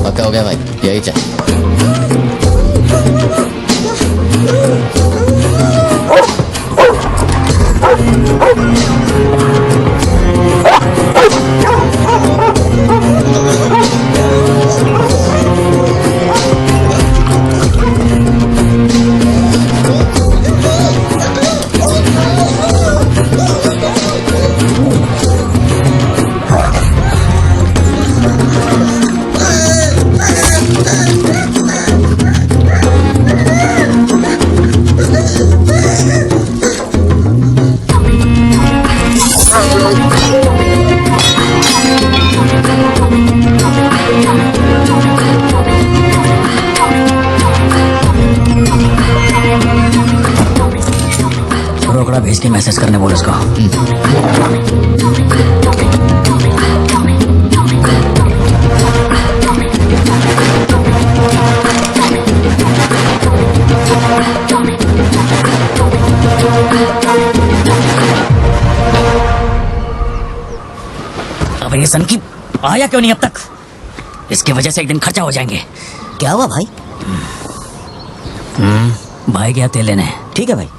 पक्का हो गया भाई, यही चाहिए। रोकड़ा भेज के मैसेज करने बोल उसको। अब ये सन की आया क्यों नहीं अब तक? इसकी वजह से एक दिन खर्चा हो जाएंगे। क्या हुआ भाई? भाई गया तेल लेने। ठीक है भाई।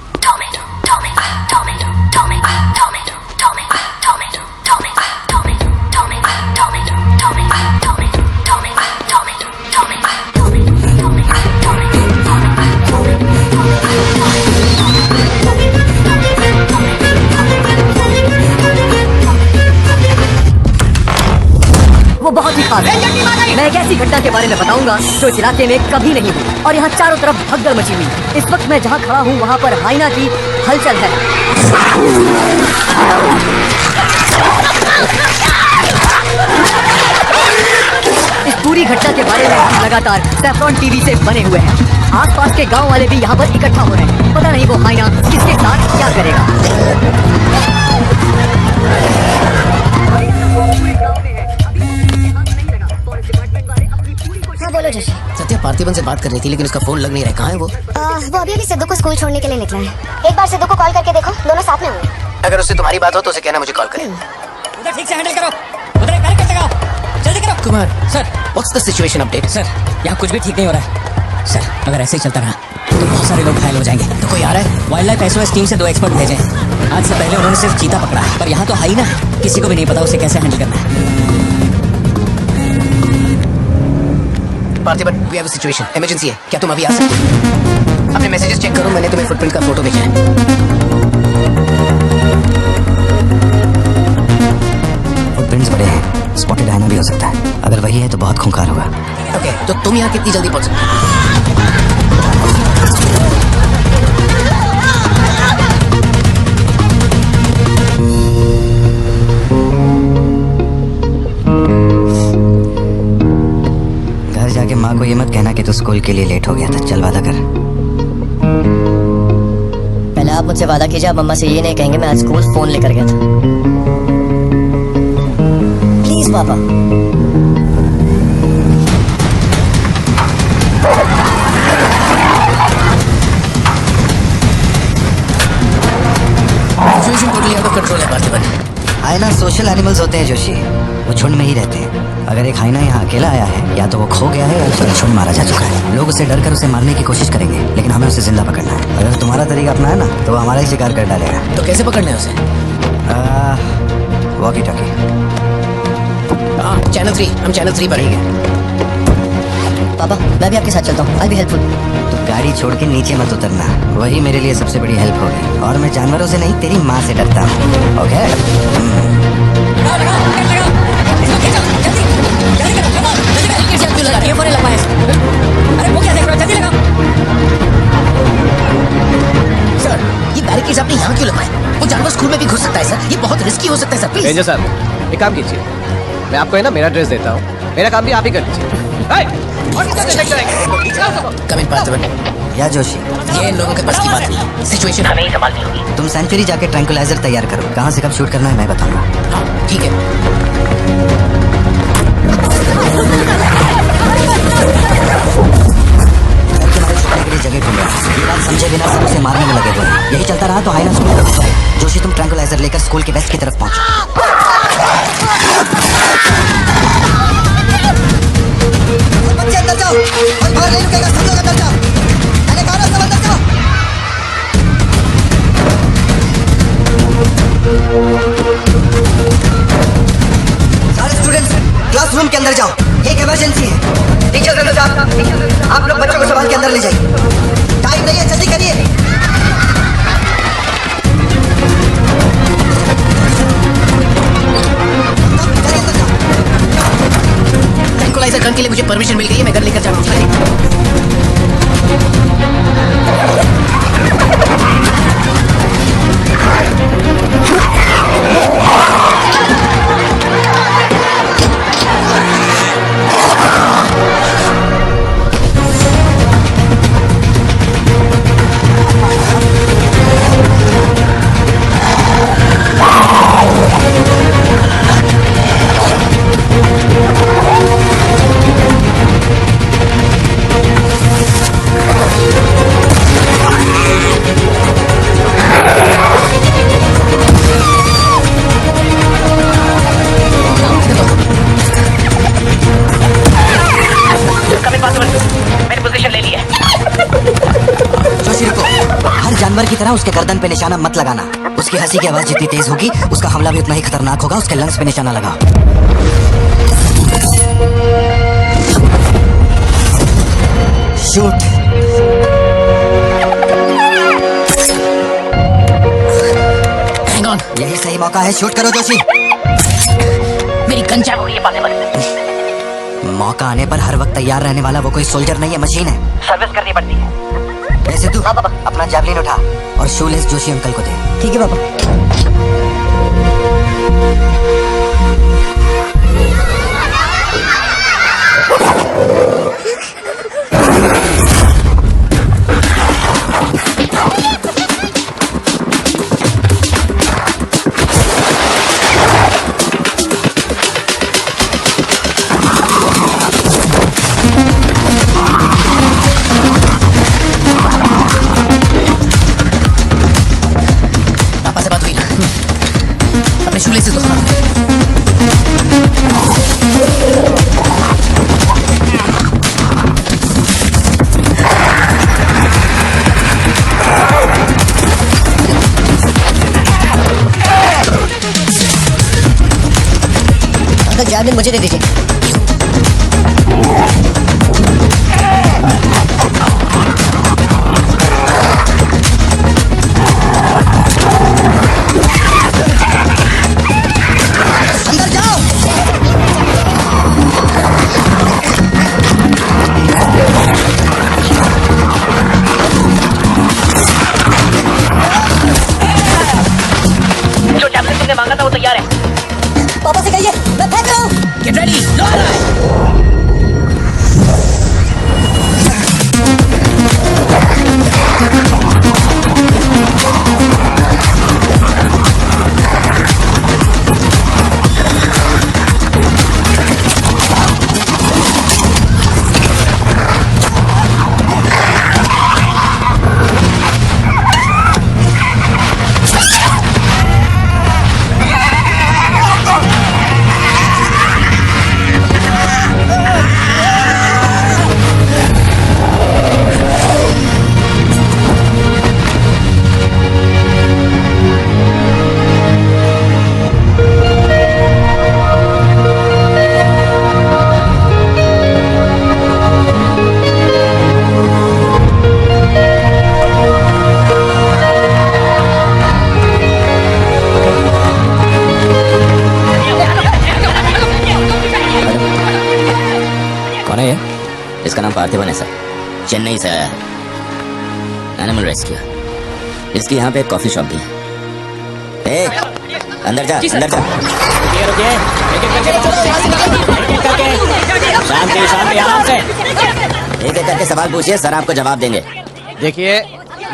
वो बहुत ही खास है। मैं एक ऐसी घटना के बारे में बताऊंगा जो इस इलाके में कभी नहीं हुई और यहाँ चारों तरफ भगदड़ मची हुई। इस वक्त मैं जहाँ खड़ा हूँ वहाँ पर हाइना की हलचल है। इस पूरी घटना के बारे में हम लगातार सैफ्रॉन टीवी से बने हुए हैं। आसपास के गांव वाले भी यहाँ पर इकट्ठा हो रहे हैं। पता नहीं वो हाइना किसके साथ क्या करेगा। बोलो जोशी। सत्या पार्थिबन से बात कर रही थी लेकिन उसका फोन लग नहीं रहा है। कहाँ है वो? वो अभी सिद्धू को स्कूल छोड़ने के लिए निकला है। एक बार सिद्धू को कॉल करके देखो, दोनों साथ में होंगे। अगर उससे तुम्हारी बात हो तो उसे कहना मुझे कॉल करे। उधर ठीक से हैंडल करो, उधर एक बैरिकेड लगाओ, जल्दी करो। Kumar sir, what's the situation update? Sir यहाँ कुछ भी ठीक नहीं हो रहा है। सर अगर ऐसे ही चलता रहा तो बहुत सारे लोग घायल हो जाएंगे। तो कोई आ रहा है? वाइल्ड लाइफ एसओएस टीम से 2 एक्सपर्ट भेजे। आज से पहले उन्होंने सिर्फ चीता पकड़ा है, पर यहाँ तो हाइना है। किसी को भी नहीं पता उसे कैसे हैंडल करना है। Parthiban, we have a situation, emergency है। क्या तुम अभी आ सकते हो? अपने मैसेजेस चेक करो, मैंने तुम्हें फुटप्रिंट का फोटो भेजा है। फुटप्रिंट्स बड़े हैं, स्पॉटेड हाइना भी हो सकता है। अगर वही है तो बहुत खूंखार होगा। ओके, तो तुम यहाँ कितनी जल्दी पहुँच सकते हो? जाके माँ को ये मत कहना कि तू स्कूल के लिए लेट हो गया था। चल वादा कर। पहले आप मुझसे वादा कीजिए, आप मम्मा से ये नहीं कहेंगे मैं आज स्कूल फोन लेकर गया था। प्लीज पापा। Situation totally out of control है पार्थिबन। हाइना सोशल एनिमल्स होते हैं जोशी, वो झुंड में ही रहते हैं। अगर एक हाइना यहाँ अकेला आया है या तो वो खो गया है या उसका झुंड मारा जा चुका है। लोग उसे डर कर उसे मारने की कोशिश करेंगे लेकिन हमें उसे जिंदा पकड़ना है। अगर तुम्हारा तरीका अपनाया ना तो वो हमारा ही शिकार कर डालेगा। तो कैसे पकड़ना है उसे? Walkie talkie. चैनल 3, हम चैनल 3 पर हैं। पापा मैं भी आपके साथ चलता हूँ, आई बी हेल्पफुल। तो गाड़ी छोड़ के नीचे मत उतरना, वही मेरे लिए सबसे बड़ी हेल्प होगी। और मैं जानवरों से नहीं तेरी माँ से डरता हूँ। ओके? सर ये बैरिकेड्स आपने यहाँ क्यों लगाए? वो जानवर स्कूल में भी घुस सकता है सर, ये बहुत रिस्की हो सकता है सर। प्लीज रेंजर साहब एक काम कीजिए, मैं आपको है ना मेरा ड्रेस देता हूँ, मेरा काम भी आप ही कर लीजिए। कम इन पार्थिबन। या जोशी, ये इन लोगों के पास की बात नहीं है, सिचुएशन हमें ही संभालनी होगी। तुम सेंचुरी जाके ट्रैंकुलाइजर तैयार करो। कहाँ से कब शूट करना है मैं बताऊंगा। हाँ ठीक है। जगह ढूंढ रहा है। ये बात समझे बिना सब उसे मारने में लगे हुए हैं। यही चलता रहा तो हाइना स्कूल तक जाए। जोशी नजर लेकर स्कूल के वेस्ट की तरफ पहुंचो। बच्चे अंदर जाओ, कोई बाहर नहीं रुकेगा, सब लोग अंदर जाओ। मैंने कहा ना, सब अंदर जाओ। सारे स्टूडेंट्स क्लासरूम के अंदर जाओ, एक इमरजेंसी है। टीचर्स अंदर जाओ, आप लोग बच्चों को संभाल के अंदर ले जाइए। टाइम नहीं है, जल्दी करिए। ट्रैंकुलाइजर गन के लिए मुझे परमिशन मिल गई है, मैं गन लेकर जा रहा हूँ। जानवर की तरह उसके गर्दन पे निशाना मत लगाना। उसकी हंसी की आवाज जितनी तेज होगी, उसका हमला भी उतना ही खतरनाक होगा। उसके लंग्स पे निशाना लगाओ। शूट। हैंग ऑन, यही सही मौका है, शूट करो जोशी। मेरी गन जैम हो गई है पाले पर। मौका आने पर हर वक्त तैयार रहने वाला वो कोई सोल्जर नहीं है, मशीन है। सर्विस करनी पड़ती है। वैसे तू अपना जैवलिन उठा और शूलेस जोशी अंकल को दे। ठीक है पापा। जैवलिन मुझे दे दीजिए। अंदर जाओ। जो जैवलिन तुमने मांगा था वो तैयार है। पापा से कहिए मैं फेंक रहा हूँ। गेट रेडी, लो आ रहा है। इसका नाम पार्थिवन है सर, चेन्नई से आया है। Animal rescue. इसकी यहाँ पे एक कॉफी शॉप भी है। ए, अंदर जा, अंदर जा। शांति शांति, आराम से। एक एक करके सवाल पूछिए, सर आपको जवाब देंगे। देखिए,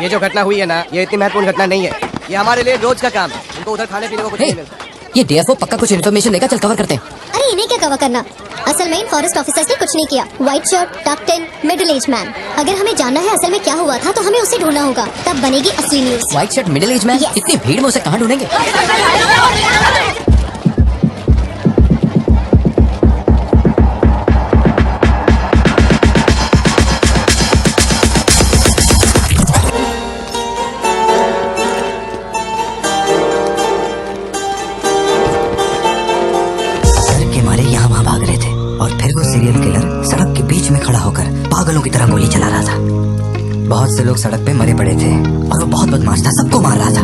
ये जो घटना हुई है ना, ये इतनी महत्वपूर्ण घटना नहीं है। ये हमारे लिए रोज का काम है। उनको उधर खाने पीने को कुछ नहीं मिलता। ये डीएफओ पक्का कुछ इन्फॉर्मेशन देगा, चल कवर करते हैं। अरे इन्हें क्या कवर करना, असल में इन फॉरेस्ट ऑफिसर्स ने कुछ नहीं किया। व्हाइट शर्ट, टक्ड इन, मिडिल एज मैन। अगर हमें जानना है असल में क्या हुआ था तो हमें उसे ढूंढना होगा, तब बनेगी असली news. White shirt, middle age man, Yes. इतनी भीड़ में उसे कहाँ ढूंढेंगे? डर के मारे यहाँ वहाँ भाग रहे थे और फिर वो सीरियल किलर सड़क के बीच में खड़ा होकर पागलों की तरह गोली चला रहा था। बहुत से लोग सड़क पे मरे पड़े थे और वो बहुत बदमाश था, सबको मार रहा था।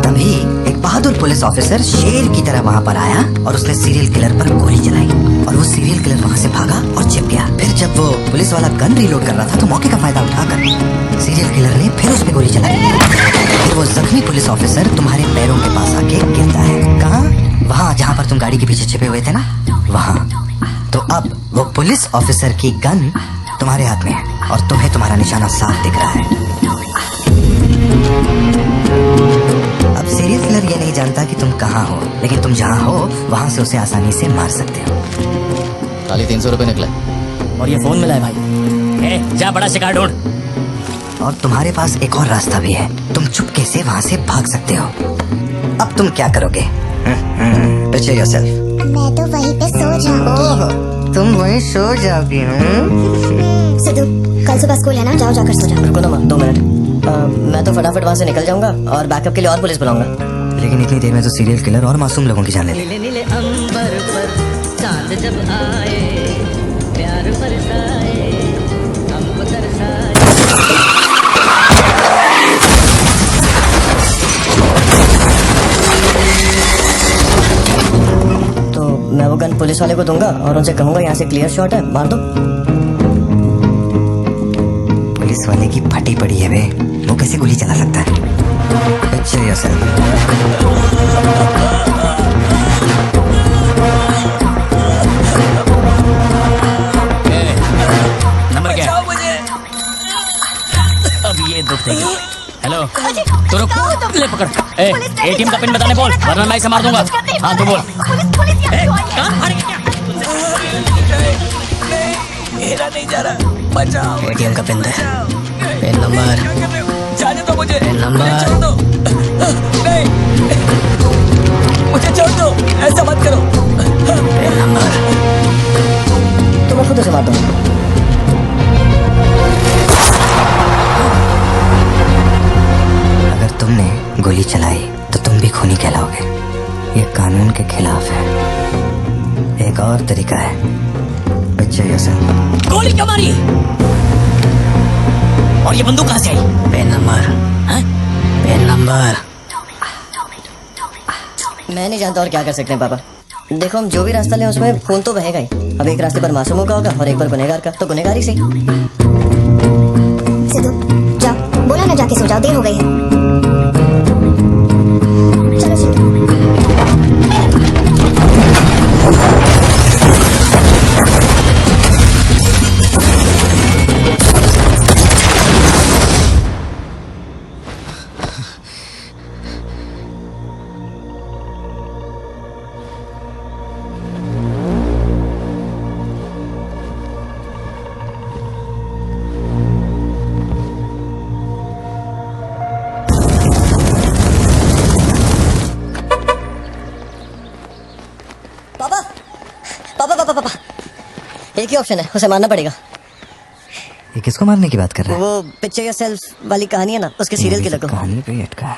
तभी एक बहादुर पुलिस ऑफिसर शेर की तरह वहाँ पर आया और उसने सीरियल किलर पर गोली चलाई और वो सीरियल किलर वहाँ से भागा और छिप गया। फिर जब वो पुलिस वाला गन रीलोड कर रहा था तो मौके का फायदा उठाकर सीरियल किलर ने फिर उस पर गोली चलाई। फिर वो जख्मी पुलिस ऑफिसर तुम्हारे पैरों के पास आके गिरता है। कहाँ? वहाँ जहाँ पर तुम गाड़ी के पीछे छिपे हुए थे ना, वहाँ। तो अब वो पुलिस ऑफिसर की गन तुम्हारे हाथ में है और तुम्हें तुम्हारा निशाना साफ दिख रहा है। अब सीरियल किलर ये नहीं जानता कि तुम कहाँ हो, लेकिन तुम जहाँ हो वहाँ से उसे आसानी से मार सकते हो। खाली 300 रुपए निकले और ये फोन मिला है भाई। जा बड़ा शिकार ढूंढ। और तुम्हारे पास एक और रास्ता भी है, तुम चुपके से वहाँ से भाग सकते हो। अब तुम क्या करोगे? Picture yourself. मैं तो वहीं पे सो जाऊंगी। तुम वहीं सो जाओगी? सिद्धू, कल सुबह स्कूल है ना, जाओ जाकर सो जाओ। रुको ना माँ, 2 मिनट। मैं तो फटाफट वहाँ से निकल जाऊंगा और बैकअप के लिए और पुलिस बुलाऊंगा। लेकिन इतनी देर में तो सीरियल किलर और मासूम लोगों की जान ले ले। नीले नीले अंबर पर चांद जब आए, प्यार बरसाए, हमको तरसाए। तो मैं वो गन पुलिस वाले को दूंगा और उनसे कहूंगा यहाँ से क्लियर शॉट है, मार दो। पुलिस वाले की फटी पड़ी है बे, वो कैसे गोली चला सकता है? Picture yourself. नंबर क्या है? अब ये दुख देगी। हेलो, तू रुक, ले पकड़। एटीएम का पिन बताने बोल, वरना मैं इसे मार दूंगा। हाँ तू बोल। मेरा नहीं जा रहा, बचाओ। एटीएम का पिन दे, पिन नंबर, जाने दो मुझे, पिन नंबर। छोड़ दो। नहीं, मुझे छोड़ दो, ऐसा मत करो। Pin number. तो मैं खुद उसे मार दूंगा। अगर तुमने गोली चलाई तो तुम भी खूनी कहलाओगे। ये कानून के खिलाफ है। एक और तरीका है। Picture yourself. गोली क्यों मारी? और ये बंदूक कहाँ से आई? Pen number. हाँ? Pen number. मैं नहीं जानता और क्या कर सकते हैं पापा। देखो हम जो भी रास्ता लें उसमें खून तो बहेगा ही। अब एक रास्ते पर मासूमों का होगा और एक पर गुनहगार का, तो गुनहगार ही सही। सिद्धू, जाओ, बोला ना जाके सो जाओ, देर हो गई है। चलो सिद्धू। पापा, एक ही ऑप्शन है, उसे मारना पड़ेगा। ये किसको मारने की बात कर रहा है? वो पिक्चर योरसेल्फ वाली कहानी है ना, उसके सीरियल किलर को। कहानी पे अटका है।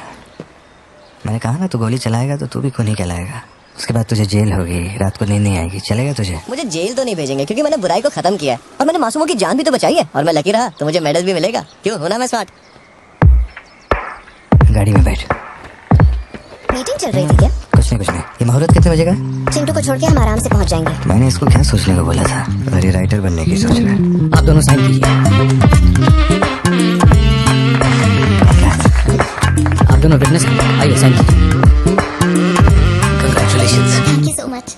मैंने कहा ना, तू गोली चलाएगा तो तू भी खूनी कहलाएगा। उसके बाद तुझे जेल होगी, रात को नींद नहीं आएगी। चलेगा तुझे? मुझे जेल तो नहीं भेजेंगे क्योंकि मैंने बुराई को खत्म किया है और मैंने मासूमों की जान भी तो बचाई है और मैं लकी रहा तो मुझे मेडल भी मिलेगा। क्यों, होना मैं स्मार्ट। गाड़ी में बैठ। मीटिंग चल रही थी क्या? कुछ नहीं। ये मुहूर्त कितने बजे का? चिंटू को छोड़ के हम आराम से पहुंच जाएंगे। मैंने इसको क्या सोचने को बोला था? अरे राइटर बनने की सोच रहा है। आप दोनों साइन कीजिए। आप दोनों विटनेस, आइए साइन कीजिए। Congratulations. Thank you so much.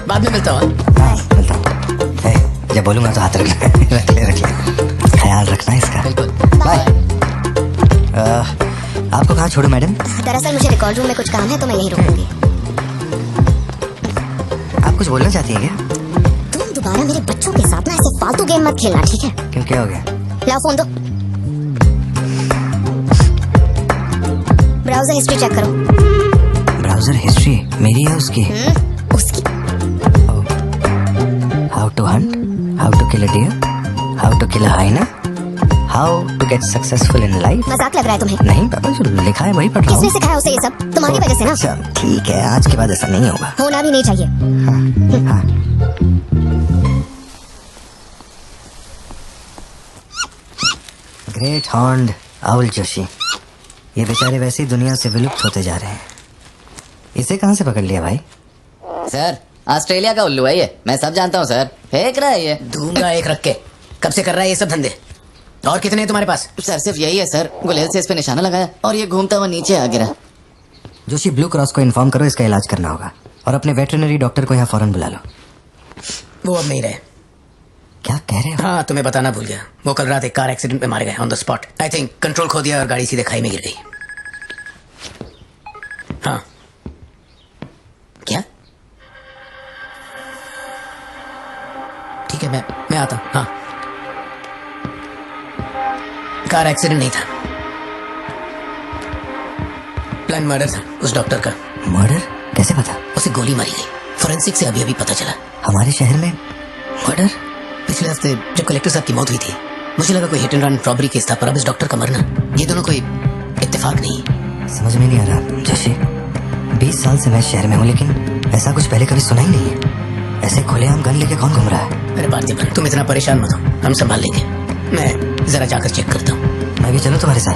बाद में मिलता हूँ। मिलता हूँ। जब बोलूंगा तो हाथ रख ले। ख्याल रखना इसका। बिल्कुल। बाय। आपको कहाँ छोड़ू मैडम? दरअसल मुझे रिकॉर्ड रूम में कुछ काम है तो मैं यहीं रुकूंगी। आप कुछ बोलना चाहती हैं क्या? तुम दोबारा मेरे बच्चों के साथ ना ऐसे फालतू गेम मत खेलना, ठीक है? क्यों, क्या हो गया? लाओ फोन दो। ब्राउजर हिस्ट्री चेक करो। ब्राउजर हिस्ट्री मेरी है उसकी? उसकी। How to hunt, how to kill a deer, how to kill a hyena, how to get successful in life. मजाक लग रहा है तुम्हें? नहीं पापा, जो लिखा है वही पढ़ रहा किसने हूँ। सिखाया उसे ये सब? तुम्हारी वजह से ना। अच्छा ठीक है, आज के बाद ऐसा नहीं होगा। होना भी नहीं चाहिए। हाँ। ग्रेट हॉर्न्ड आउल जोशी, ये बेचारे वैसे ही दुनिया से विलुप्त होते जा रहे हैं। इसे कहाँ से पकड़ लिया भाई? सर ऑस्ट्रेलिया का उल्लू है ये, मैं सब जानता हूँ सर, फेंक रहा है ये। दूंगा एक रख के। कब से कर रहा है ये सब धंधे? और कितने हैं तुम्हारे पास? सर सिर्फ यही है सर, गुलेल से इस पे निशाना लगाया और ये घूमता हुआ नीचे आ गिरा। जोशी ब्लू क्रॉस को इन्फॉर्म करो, इसका इलाज करना होगा। और अपने वेटरनरी डॉक्टर को यहाँ फौरन बुला लो। वो अब नहीं रहे। क्या कह रहे हो? हाँ, तुम्हें बताना भूल गया। वो कल रात एक कार एक्सीडेंट में मारे गए on the spot. I think control खो दिया और गाड़ी सीधे खाई में गिर गई। हाँ। क्या? ठीक है, मैं आता हूँ। हाँ, कार एक्सीडेंट नहीं था, प्लान मर्डर था उस डॉक्टर का। मर्डर? कैसे पता? उसे गोली मारी गई। फोरेंसिक से अभी अभी पता चला। हमारे शहर में मर्डर? पिछले हफ्ते जब कलेक्टर साहब की मौत हुई थी, मुझे लगा कोई hit and run robbery case था, पर अब इस डॉक्टर का मरना, ये दोनों कोई इत्तेफाक नहीं। समझ में नहीं आ रहा जोशी। 20 साल से मैं शहर में हूँ, लेकिन ऐसा कुछ पहले कभी सुना ही नहीं है। ऐसे खुलेआम गन लेके कौन घूम रहा है? अरे पार्थिव, तुम इतना परेशान मत हो, हम संभाल लेंगे। मैं जरा जाकर चेक करता हूँ। मैं भी चलूं तुम्हारे साथ?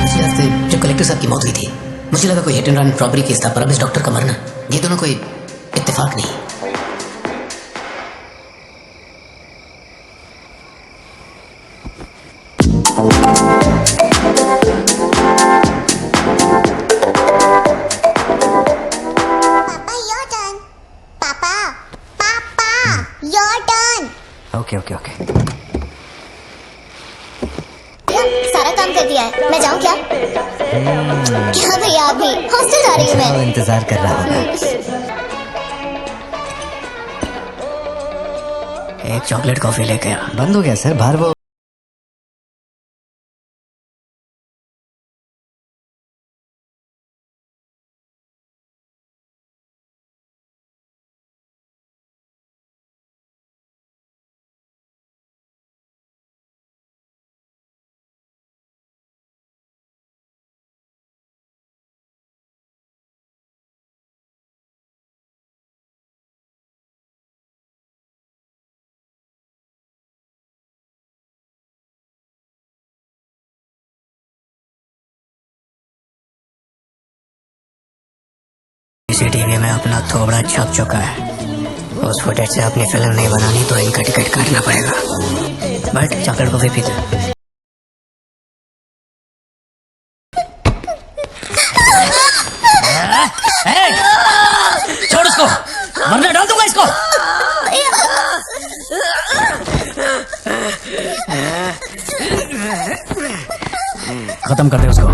पिछले हफ्ते जब कलेक्टर साहब की मौत हुई थी, मुझे लगा कोई hit and run robbery case था, पर अब इस डॉक्टर का मरना, ये दोनों कोई इत्तेफाक नहीं। Okay okay okay. सारा काम कर दिया है, मैं जाऊँ क्या? क्या भैया, आप भी हॉस्टल जा रही हूँ मैं। इंतजार कर रहा होगा। एक चॉकलेट कॉफी लेके आ। बंद हो गया सर, बाहर वो सीसीटीवी में अपना थोबड़ा छप चुका है। उस फुटेज से अपनी फिल्म नहीं बनानी तो इनका टिकट काटना पड़ेगा। बट चॉकलेट कॉफी पीते। छोड़ उसको, वरना डाल दूंगा इसको। खत्म कर दे उसको।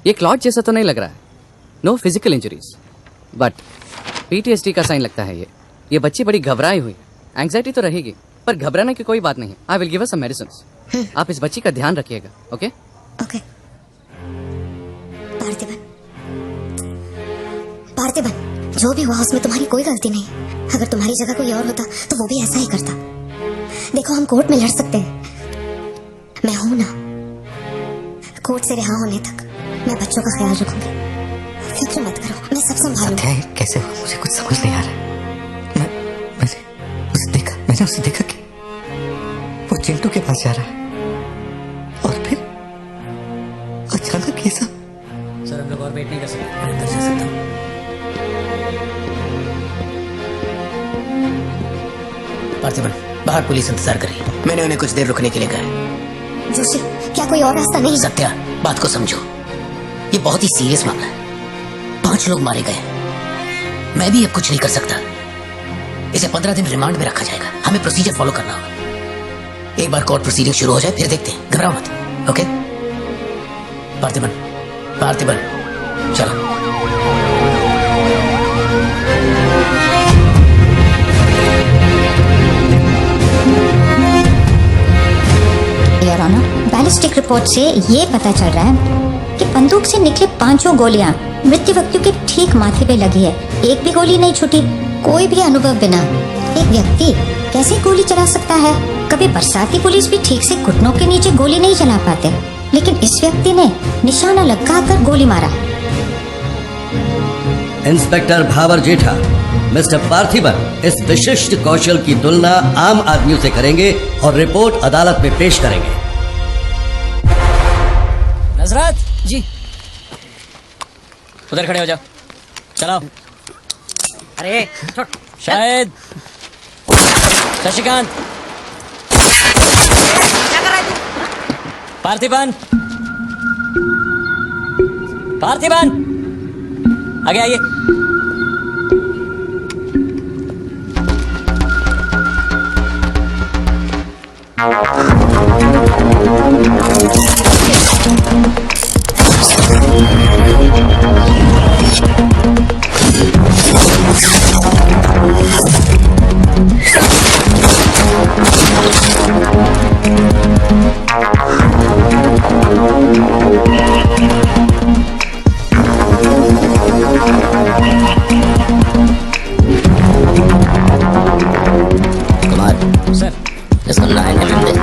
ये क्लॉट जैसा तो नहीं लग रहा है, no physical injuries, but PTSD का साइन लगता है ये बच्ची बड़ी घबराई हुई, एंग्जाइटी तो रहेगी पर घबराने की कोई बात नहीं है। I will give her some medicine. आप इस बच्ची का ध्यान रखिएगा, ओके? ओके। पार्थिबन, जो भी हुआ उसमें तुम्हारी कोई गलती नहीं। अगर तुम्हारी जगह कोई और होता तो वो भी ऐसा ही करता। देखो, हम कोर्ट में लड़ सकते हैं, मैं हूं ना। कोर्ट से रिहा होने तक मैं बच्चों का ख्याल रखूंगी, फिक्र मत करो, मैं सब संभालूंगी। कैसे हुआ मुझे कुछ समझ नहीं आ रहा। मैंने उसे देखा कि वो चिंटू के पास जा रहा है और फिर अचानक ये सब। सर हम लोग और वेट नहीं कर सकते, मैं अंदर जा सकता हूँ? पार्थिबन, बाहर पुलिस इंतजार कर रही है, मैंने उन्हें कुछ देर रुकने के लिए कहा है। जोशी, क्या कोई और रास्ता नहीं? सत्या, बात को समझो, ये बहुत ही सीरियस मामला है। 5 लोग मारे गए, मैं भी अब कुछ नहीं कर सकता। इसे 15 दिन रिमांड में रखा जाएगा, हमें प्रोसीजर फॉलो करना होगा। एक बार कोर्ट प्रोसीडिंग शुरू हो जाए फिर देखते हैं, घबराओ मत, ओके? पार्थिबन, पार्थिबन, चलो। योर ऑनर, बैलिस्टिक रिपोर्ट से ये पता चल रहा है कि बंदूक से निकले 5 गोलियां मृत्यु व्यक्ति के ठीक माथे पे लगी है। एक भी गोली नहीं छूटी। कोई भी अनुभव बिना एक व्यक्ति कैसे गोली चला सकता है? कभी बरसाती पुलिस भी ठीक से घुटनों के नीचे गोली नहीं चला पाते, लेकिन इस व्यक्ति ने निशाना लगाकर गोली मारा। इंस्पेक्टर भावर जेठा, मिस्टर पार्थिबन इस विशिष्ट कौशल की तुलना आम आदमियों से करेंगे और रिपोर्ट अदालत में पेश करेंगे। नजरत जी, उधर खड़े हो जाओ, चलाओ। अरे शायद शशिकांत, क्या कर रहा है तू? पार्थिबन, पार्थिबन, आगे आइए। कुमार सर, इसको 9 mm दे।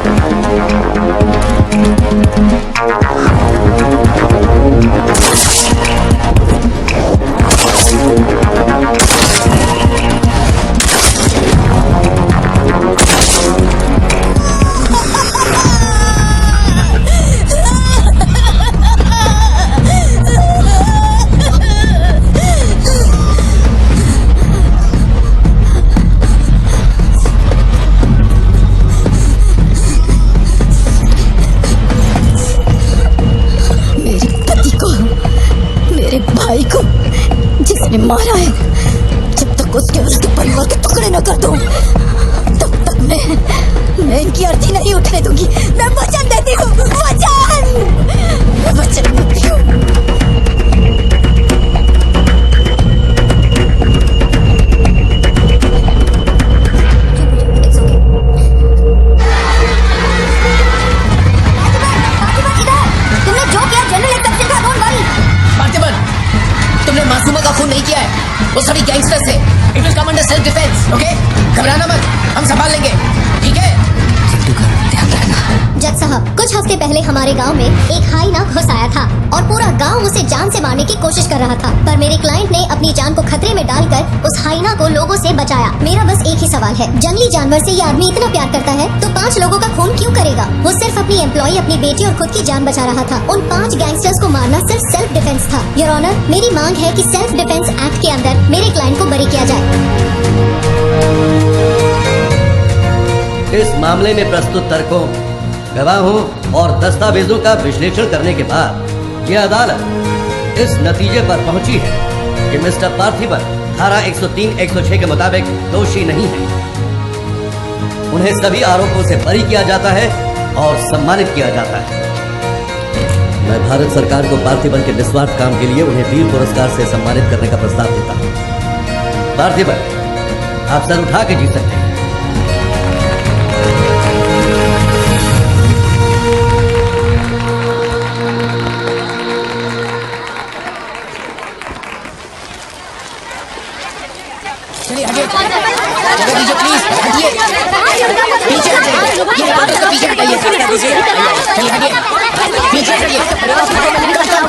भाई को जिसने मारा है, जब तक उसके उसके परिवार के टुकड़े न कर दूं, तब तक मैं इनकी अर्थी नहीं उठने दूंगी। मैं वचन देती हूँ, वचन देती हूँ। तुमने मासूमा का खून नहीं किया है, वो सभी गैंगस्टर्स थे। It will come under self defence, okay? घबराना मत, हम संभाल लेंगे, ठीक है? चिंटू का ध्यान रखना। जज साहब, कुछ हफ्ते पहले हमारे गांव में एक हाइना घुस आया था और पूरा गांव उसे जान से मारने की कोशिश कर रहा था, पर मेरे क्लाइंट ने अपनी जान को खतरे में डालकर उस हाइना को लोगों से बचाया। मेरा बस एक ही सवाल है, जंगली जानवर से ये आदमी इतना प्यार करता है तो 5 लोगों का खून क्यों करेगा? वो सिर्फ अपनी एम्प्लॉय, अपनी बेटी और खुद की जान बचा रहा था। उन 5 गैंगस्टर्स को मारना सिर्फ सेल्फ डिफेंस था। योर ऑनर, मेरी मांग है कि सेल्फ डिफेंस एक्ट के अंदर मेरे क्लाइंट को बरी किया जाए। इस मामले में प्रस्तुत तर्कों, गवाहों और दस्तावेजों का विश्लेषण करने के बाद यह अदालत इस नतीजे पर पहुंची है कि मिस्टर पार्थिबन धारा 103-106 के मुताबिक दोषी नहीं है। उन्हें सभी आरोपों से बरी किया जाता है और सम्मानित किया जाता है। मैं भारत सरकार को पार्थिबन के निस्वार्थ काम के लिए उन्हें वीर पुरस्कार से सम्मानित करने का प्रस्ताव देता हूं। पार्थिबन, आप सर उठा के जी सकते हैं। चलिए हटिए, जगह दीजिए प्लीज, हटिए, पीछे हटिए, ये बातों से पीछे हटाइए, चलिए हटिए, पीछे हटिए, हटिए, हटिए,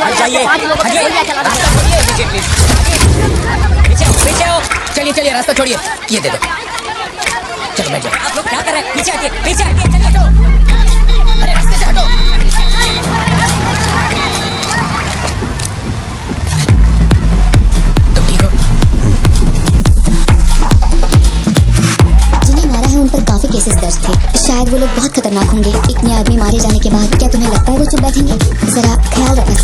पीछे आओ, चलिए चलिए रास्ता छोड़िए, ये दे दो, चलो बैठ जाओ। आप लोग क्या कर रहे हैं? पीछे हटिए, चलिए हटो, अरे रास्ते से हटो। तुम ठीक हो? जिन्हें मारा है उन पर काफी केसेस दर्ज थे। शायद वो लोग बहुत खतरनाक होंगे। इतने आदमी मारे जाने के बाद क्या तुम्हें लगता है वो चुप बैठेंगे? जरा ख्याल रखना।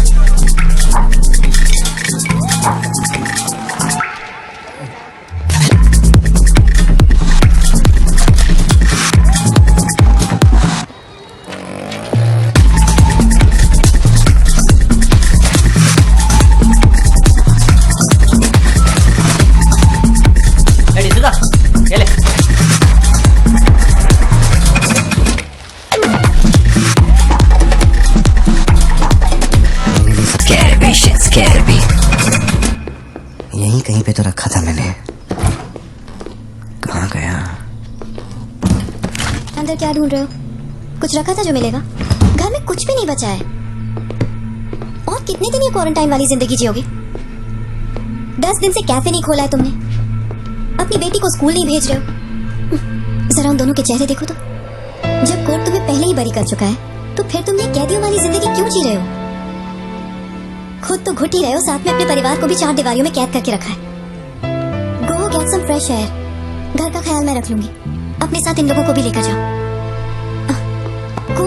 यहीं कहीं पे तो रखा था मैंने। कहाँ गया? अंदर क्या ढूंढ रहे हो? कुछ रखा था जो मिलेगा? घर में कुछ भी नहीं बचा है। और कितने दिन ये क्वारंटाइन वाली जिंदगी जियोगी? 10 दिन से कैफे नहीं खोला है तुमने। अपनी बेटी को स्कूल नहीं भेज रहे हो। जरा उन दोनों के चेहरे देखो तो। जब कोर्ट तुम्हें पहले ही बरी कर चुका है तो फिर तुम ये कैदियों वाली जिंदगी क्यों जी रहे हो? खुद तो घुट ही रहे हो, साथ में अपने परिवार को भी 4 दीवारियों में कैद करके रखा है। Go get some fresh air. घर का ख्याल मैं रख लूंगी। अपने साथ इन लोगों को भी लेकर जाओ। गो।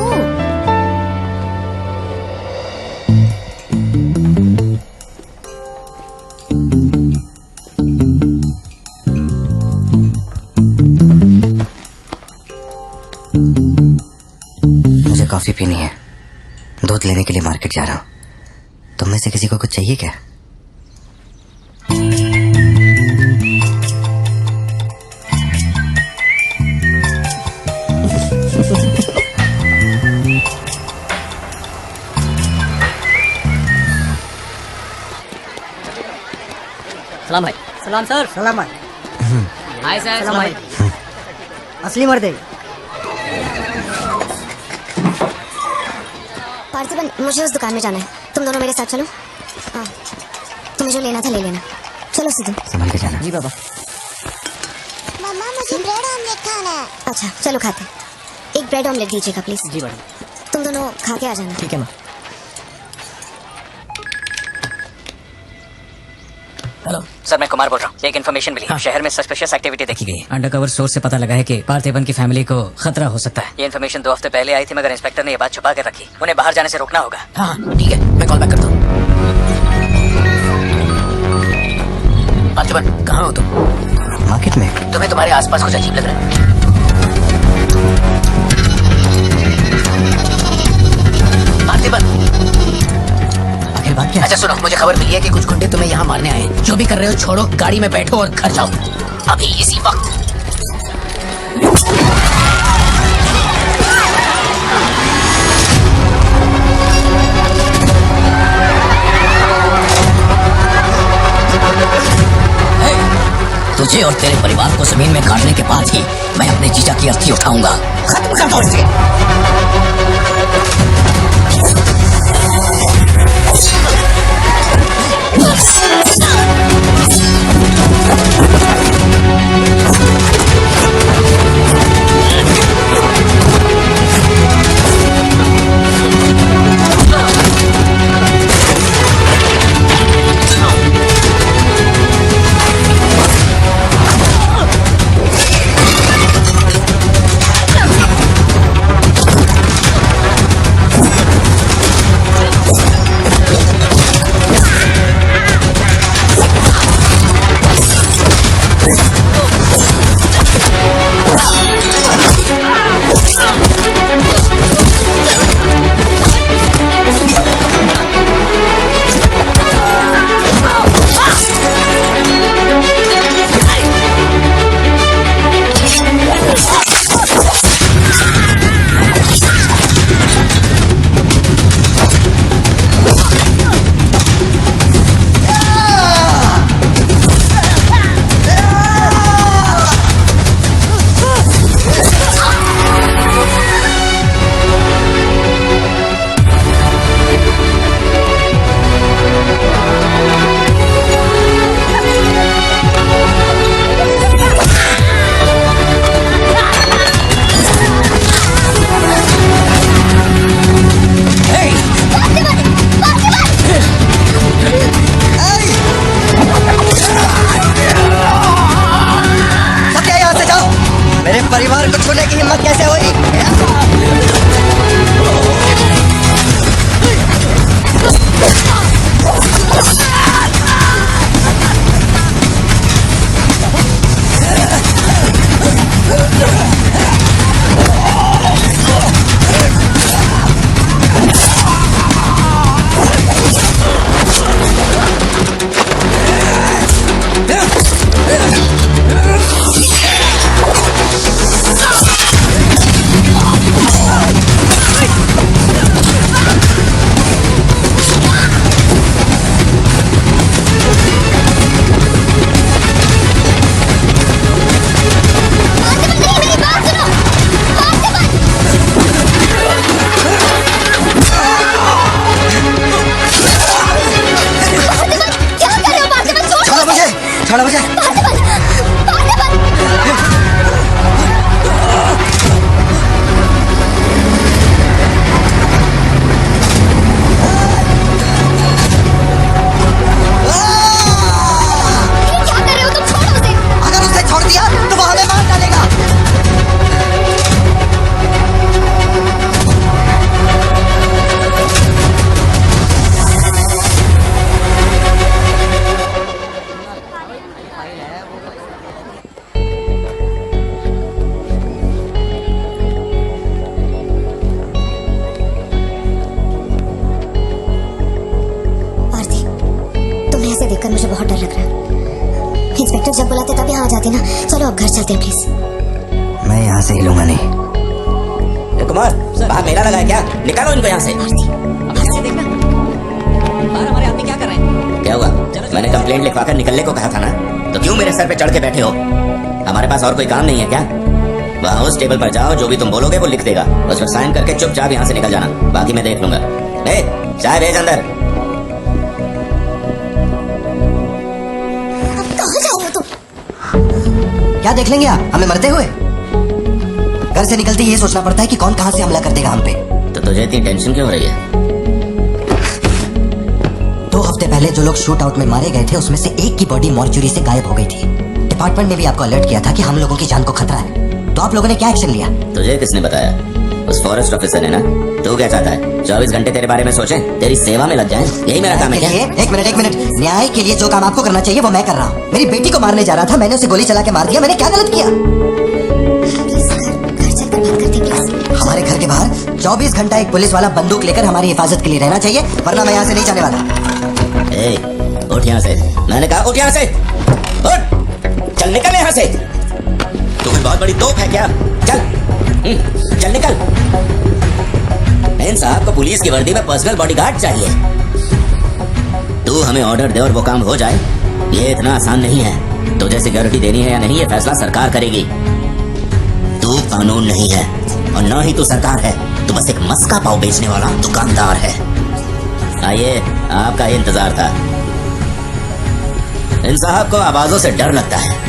मुझे कॉफी पीनी है। दूध लेने के लिए मार्केट जा रहा हूँ। तुम में से किसी को कुछ चाहिए क्या? सलाम भाई। सलाम सर। सलाम भाई। Hi sir. सलाम भाई। असली मर्द है। पार्थिबन, मुझे उस दुकान में जाना है। तुम दोनों मेरे साथ चलो। हाँ, तुम्हें जो लेना था ले लेना। चलो सिद्धू। संभल के जाना। जी बाबा। मम्मा, मुझे ब्रेड ऑमलेट खाना है। अच्छा चलो खाते। एक ब्रेड ऑमलेट दीजिएगा प्लीज। जी मैडम। तुम दोनों खा के आ जाना। ठीक है मैम। हेलो सर, मैं कुमार बोल रहा हूँ। एक इन्फॉर्मेशन मिली। हाँ। शहर में सस्पिशियस एक्टिविटी देखी गई है। अंडरकवर सोर्स से पता लगा है कि पार्थिबन की फैमिली को खतरा हो सकता है। ये इन्फॉर्मेशन 2 हफ्ते पहले आई थी, मगर इंस्पेक्टर ने ये बात छुपा कर रखी। उन्हें बाहर जाने से रोकना होगा। हाँ ठीक है, मैं कॉल बैक करता हूँ। पार्थिबन, कहाँ हो तुम? मार्केट में। तुम्हें तुम्हारे आसपास कुछ अजीब लग रहा है। पार्थिबन, आखिर बात क्या है? अच्छा सुनो, मुझे खबर मिली है कि कुछ गुंडे तुम्हें यहाँ मारने आए हैं। जो भी कर रहे हो छोड़ो, गाड़ी में बैठो और घर जाओ अभी इसी वक्त। तुझे और तेरे परिवार को जमीन में गाड़ने के बाद ही मैं अपने जीजा की अर्थी उठाऊंगा। खत्म कर दो इसे। देखकर मुझे बहुत डर लग रहा है। इंस्पेक्टर जब बुलाते तब यहाँ आ जाते ना। चलो अब घर चलते हैं प्लीज। मैं यहाँ से हिलूंगा नहीं। ए, कुमार बाहर मेला लगा है क्या? निकालो इनको यहाँ से। हमारे आदमी क्या कर रहे हैं? क्या हुआ? मैंने कंप्लेंट लिखवाकर निकलने को कहा था ना, तो क्यों मेरे सर पे चढ़ के बैठे हो? हमारे पास और कोई काम नहीं है क्या? वहाँ उस टेबल पर जाओ, जो भी तुम बोलोगे वो लिख देगा, उस पर साइन करके चुपचाप यहाँ से निकल जाना, बाकी मैं देख लूंगा। ए, चाय भेज अंदर। अब कहाँ जाओगे तुम? क्या देख लेंगे आप हमें मरते हुए? घर से निकलते ये सोचना पड़ता है कि कौन कहाँ से हमला कर देगा हम पे। तो तुझे इतनी टेंशन क्यों हो रही है? 2 हफ्ते पहले जो लोग शूट आउट में मारे गए थे उसमें से एक की बॉडी मॉर्चुरी से गायब हो गई थी। डिपार्टमेंट ने भी आपको अलर्ट किया था कि हम लोगों की जान को खतरा है, तो आप लोगों ने क्या एक्शन लिया? तुझे किसने बताया? उस फॉरेस्ट ऑफिसर ने ना। तू क्या चाहता है? 24 घंटे तेरे बारे में सोचें, तेरी सेवा में लग जाएं? यही मेरा काम है क्या? एक मिनट। न्याय के लिए जो काम आपको करना चाहिए वो मैं कर रहा हूँ। मेरी बेटी को मारने जा रहा था, मैंने उसे गोली चला के मार दिया। मैंने क्या गलत किया? प्लीज घर चलकर बात करते हैं प्लीज। हमारे घर के बाहर 24 घंटा एक पुलिस वाला बंदूक लेकर हमारी हिफाजत के लिए रहना चाहिए, वरना मैं यहाँ से नहीं जाने वाला। ए, उठ यहाँ से। मैंने कहा उठ यहाँ से। उठ, चल निकल यहाँ से। तू कोई बहुत बड़ी तोप है क्या? चल चल निकल। इन साहब को पुलिस की वर्दी में पर्सनल बॉडीगार्ड चाहिए। तू हमें ऑर्डर दे और वो काम हो जाए, ये इतना आसान नहीं है। तुझे सिक्योरिटी देनी है या नहीं, ये फैसला सरकार करेगी। तू कानून नहीं है और न ही तू सरकार है, तू बस एक मस्का पाव बेचने वाला दुकानदार है। आइए, आपका ही इंतजार था। इन साहब को आवाजों से डर लगता है।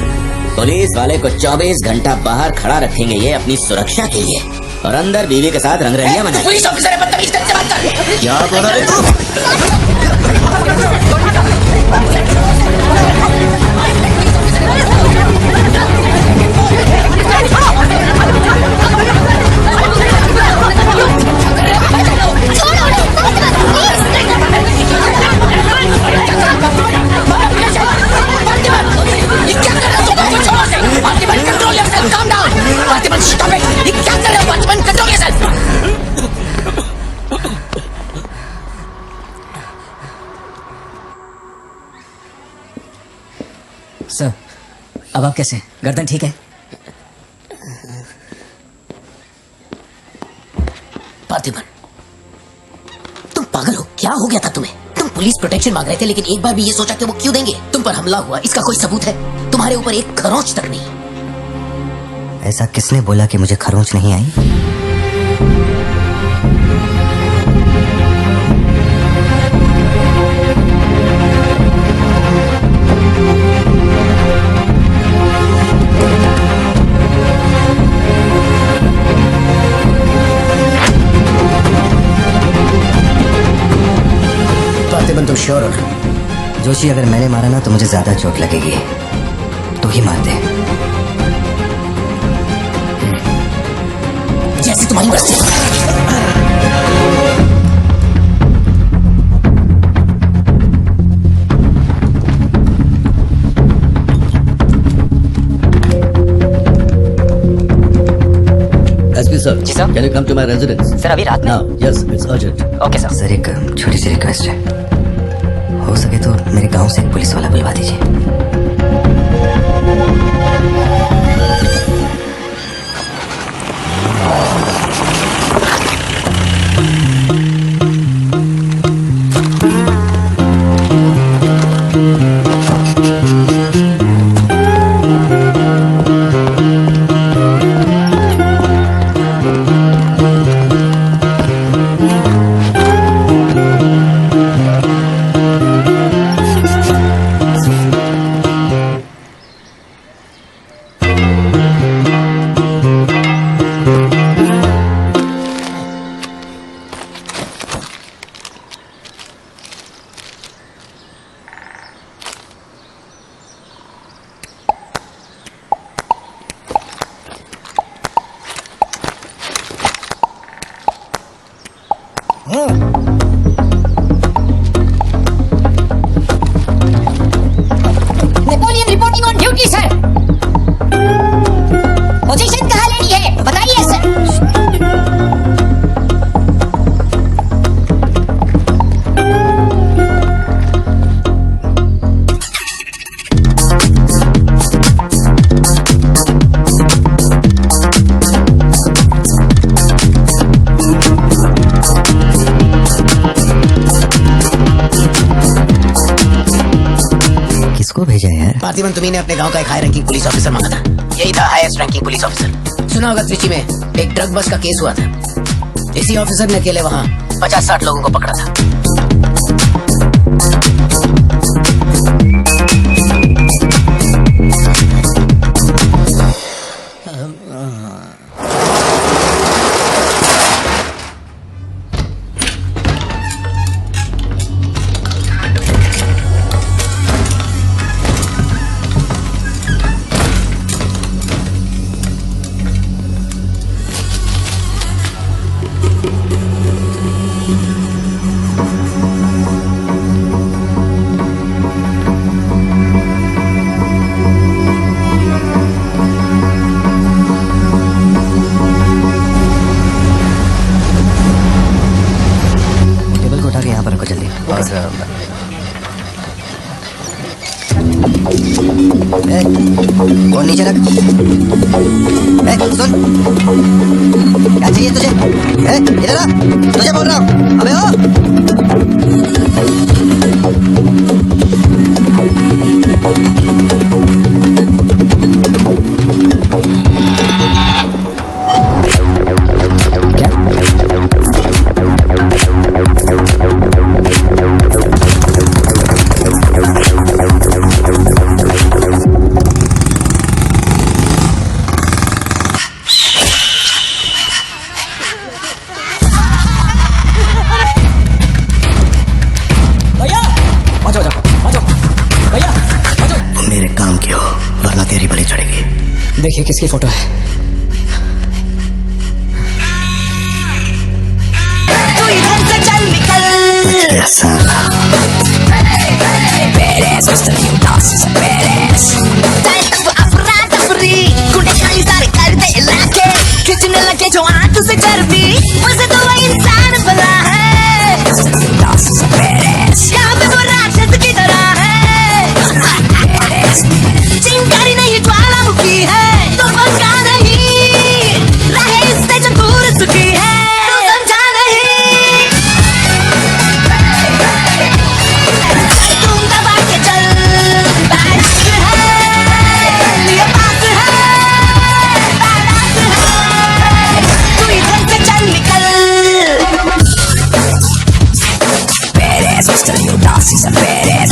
पुलिस वाले को 24 घंटा बाहर खड़ा रखेंगे ये अपनी सुरक्षा के लिए, और अंदर बीवी के साथ रंगरलियां मनाएंगे। पुलिस ऑफिसर है, बदतमीज करके बात कर। क्या बोल रहे तू? सर, अब आप कैसे? गर्दन ठीक है? पार्थिबन, तुम पागल हो? क्या हो गया था तुम्हें? तुम पुलिस प्रोटेक्शन मांग रहे थे, लेकिन एक बार भी ये सोचा कि वो क्यों देंगे? तुम पर हमला हुआ, इसका कोई सबूत है? तुम्हारे ऊपर एक खरोंच तक नहीं। ऐसा किसने बोला कि मुझे खरोंच नहीं आई? पार्थिबन, तुम श्योर हो ना? जोशी, अगर मैंने मारा ना तो मुझे ज्यादा चोट लगेगी, तो ही मार दे। जैसे तुम्हारी मर्जी। एसपी सर, जी sir. Can you come to my residence sir, अभी रात में? Now? Yes, it's urgent. Okay sir. Sir, एक छोटी सी रिक्वेस्ट है, हो सके तो मेरे गांव से एक पुलिस वाला बुलवा दीजिए। किसको भेजा है यार? पार्थिवन तुम्ही ने अपने गांव का एक हाई रैंकिंग पुलिस ऑफिसर मांगा था। यही था हाईएस्ट रैंकिंग पुलिस ऑफिसर। सुना होगा त्रिची में एक ड्रग बस का केस हुआ था। इसी ऑफिसर ने अकेले वहाँ 50-60 लोगों को पकड़ा था। टेबल को उठा के यहाँ पर रखो जल्दी। और फोन नीचे रख। सुन, क्या चाहिए तुझे? इधर आ, तुझे बोल रहा हूँ। अबे ओ मेरे काम की हो, वरना तेरी बलि चढ़ेगी। देखिए किसकी फोटो है। बच गया साला। चिंगारी नहीं ज्वालामुखी है तो पंखा नहीं रहे इससे जो दूर चुकी है तो समझा नहीं तुम दबा के चल बारिश है ये बात है बारात है तू इधर से चल निकल Perez, Mr. Udasis and Perez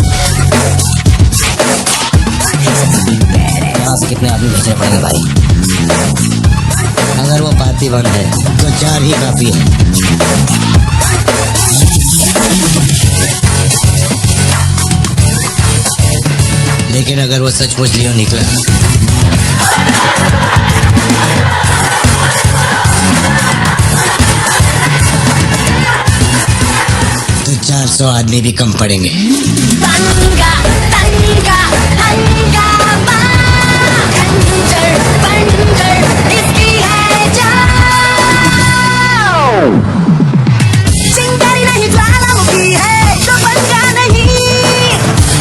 यहाँ से कितने आदमी भेजने पड़ेंगे भाई? अगर वो पार्थिवन है तो 4 ही काफी है। लेकिन अगर वो सचमुच लियो निकला तो 400 आदमी भी कम पड़ेंगे। तंगा तंगा हंगामा खंजर पंजर इसकी है जान चिंगारी नहीं ज्वालामुखी है तो पंगा नहीं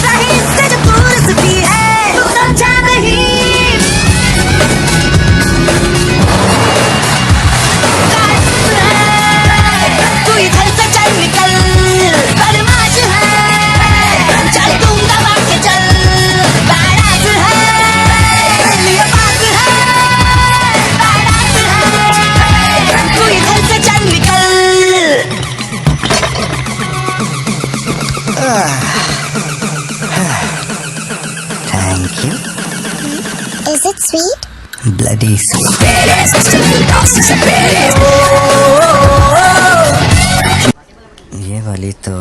रही इससे जो दूर चुकी है तू समझा नहीं तू इधर से चल निकल बदमाश है चल तुम दबा के चल बारात है ये बात है बारात है तू इधर से चल निकल thank you. Is it sweet? Bloody sweet. ये वाली तो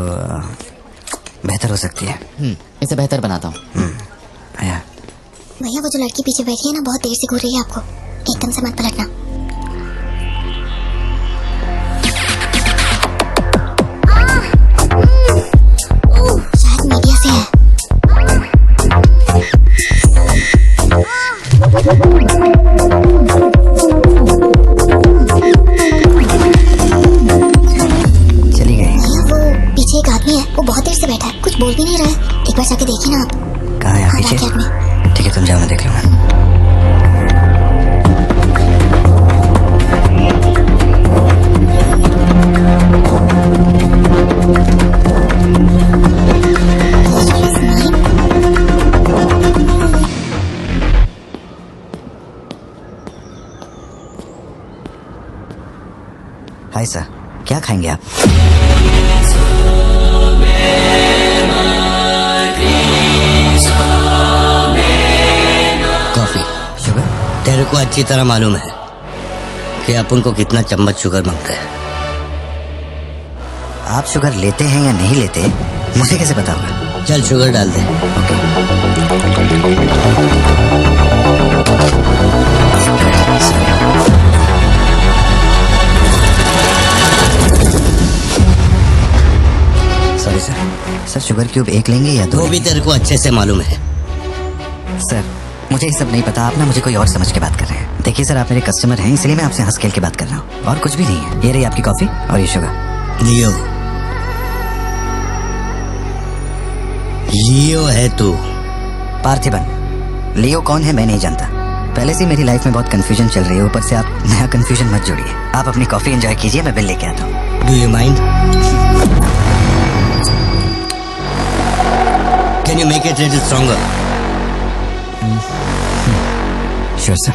बेहतर हो सकती है। इसे बेहतर बनाता हूँ। आया। भैया वो जो लड़की पीछे बैठी है ना बहुत देर से घूर रही है आपको एकदम से मत पलटना शायद मीडिया से है चली गई। भैया वो पीछे एक आदमी है वो बहुत देर से बैठा है कुछ बोल भी नहीं रहा है एक बार जाके देखिए ना आप कहाँ है? हाँ पीछे? बैठिए में ठीक है तुम जाओ मैं देख लूंगा। हाय सर, क्या खाएंगे आप? कॉफी। शुगर? तेरे को अच्छी तरह मालूम है कि अपन को कितना चम्मच शुगर मांगता है। आप शुगर लेते हैं या नहीं लेते मुझे कैसे पता होगा? चल शुगर डाल दे। Sorry sir. Sir sugar cube एक लेंगे या दो? वो भी तेरे को अच्छे से मालूम है। सर मुझे ये सब नहीं पता, आप ना मुझे कोई और समझ के बात कर रहे हैं। देखिए सर, आप मेरे कस्टमर हैं, इसलिए मैं आपसे हंस खेल के बात कर रहा हूँ, और कुछ भी नहीं है। ये रही आपकी कॉफी और ये शुगर। लियो, लियो है तू। पार्थिबन। लियो कौन है मैं नहीं जानता। पहले से मेरी लाइफ में बहुत कंफ्यूजन चल रही है, ऊपर से आप नया कंफ्यूजन मत जोड़िए। आप अपनी कॉफी एंजॉय कीजिए, मैं बिल लेके आता हूँ। Do you mind? Can you make it little stronger? Sure sir.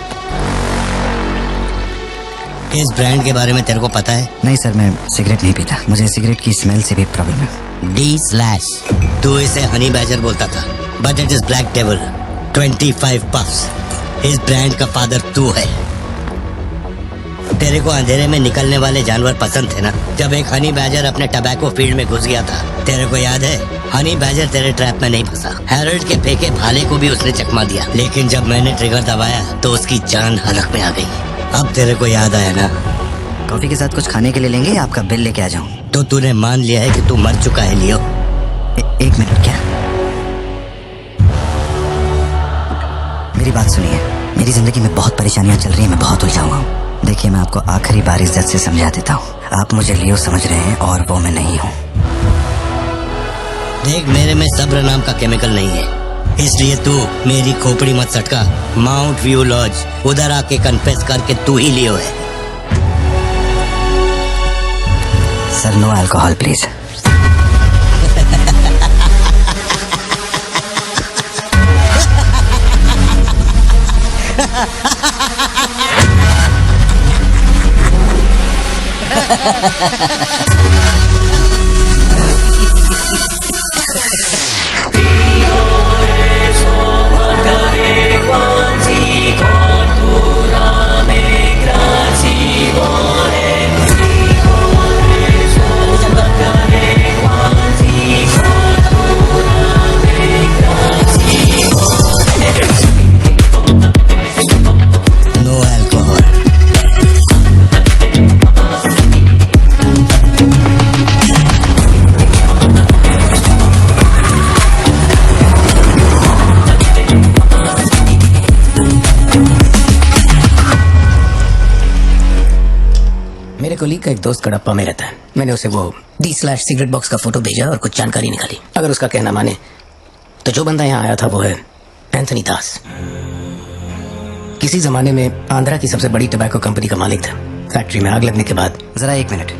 इस ब्रांड के बारे में तेरे को पता है? नहीं सर, मैं सिगरेट नहीं पीता, मुझे सिगरेट की स्मेल से भी प्रॉब्लम है। D/। तू इसे हनी बैजर बोलता था, but it is black devil. 25 puffs. इस ब्रांड का फादर तू है। तेरे को अंधेरे में निकलने वाले जानवर पसंद थे ना? जब एक हनी बैजर अपने टबैको फील्ड में घुस गया था, तेरे को याद है? हनी बैजर तेरे ट्रैप में नहीं फंसा। हैरोल्ड के फेंके भाले को भी उसने चकमा दिया, लेकिन जब मैंने ट्रिगर दबाया तो उसकी जान हलक में आ गई। अब तेरे को याद आया ना? कॉफी के साथ कुछ खाने के लिए लेंगे या आपका बिल लेके आ जाऊं? तो तूने मान लिया है कि तू मर चुका है लियो। एक मिनट, क्या? मेरी बात सुनिए, मेरी जिंदगी में बहुत परेशानियां चल रही हैं, मैं बहुत उलझा हुआ हूँ। देखिए, मैं आपको आखिरी बार इज्जत से समझा देता हूँ, आप मुझे लियो समझ रहे हैं और वो मैं नहीं हूँ। देख, मेरे में सब्र नाम का केमिकल नहीं है, इसलिए तू मेरी खोपड़ी मत सटका। माउंट व्यू लॉज, उधर आके कन्फेस करके तू ही लियो है। Sir no alcohol please. No alcohol. मेरे कोलीग का एक दोस्त कड़प्पा में रहता है। मैंने उसे वो D/सिगरेट बॉक्स का फोटो भेजा और कुछ जानकारी निकाली। अगर उसका कहना माने तो जो बंदा यहाँ आया था वो है एंथनी दास। किसी जमाने में आंध्रा की सबसे बड़ी टबैको कंपनी का मालिक था। फैक्ट्री में आग लगने के बाद जरा एक मिनट,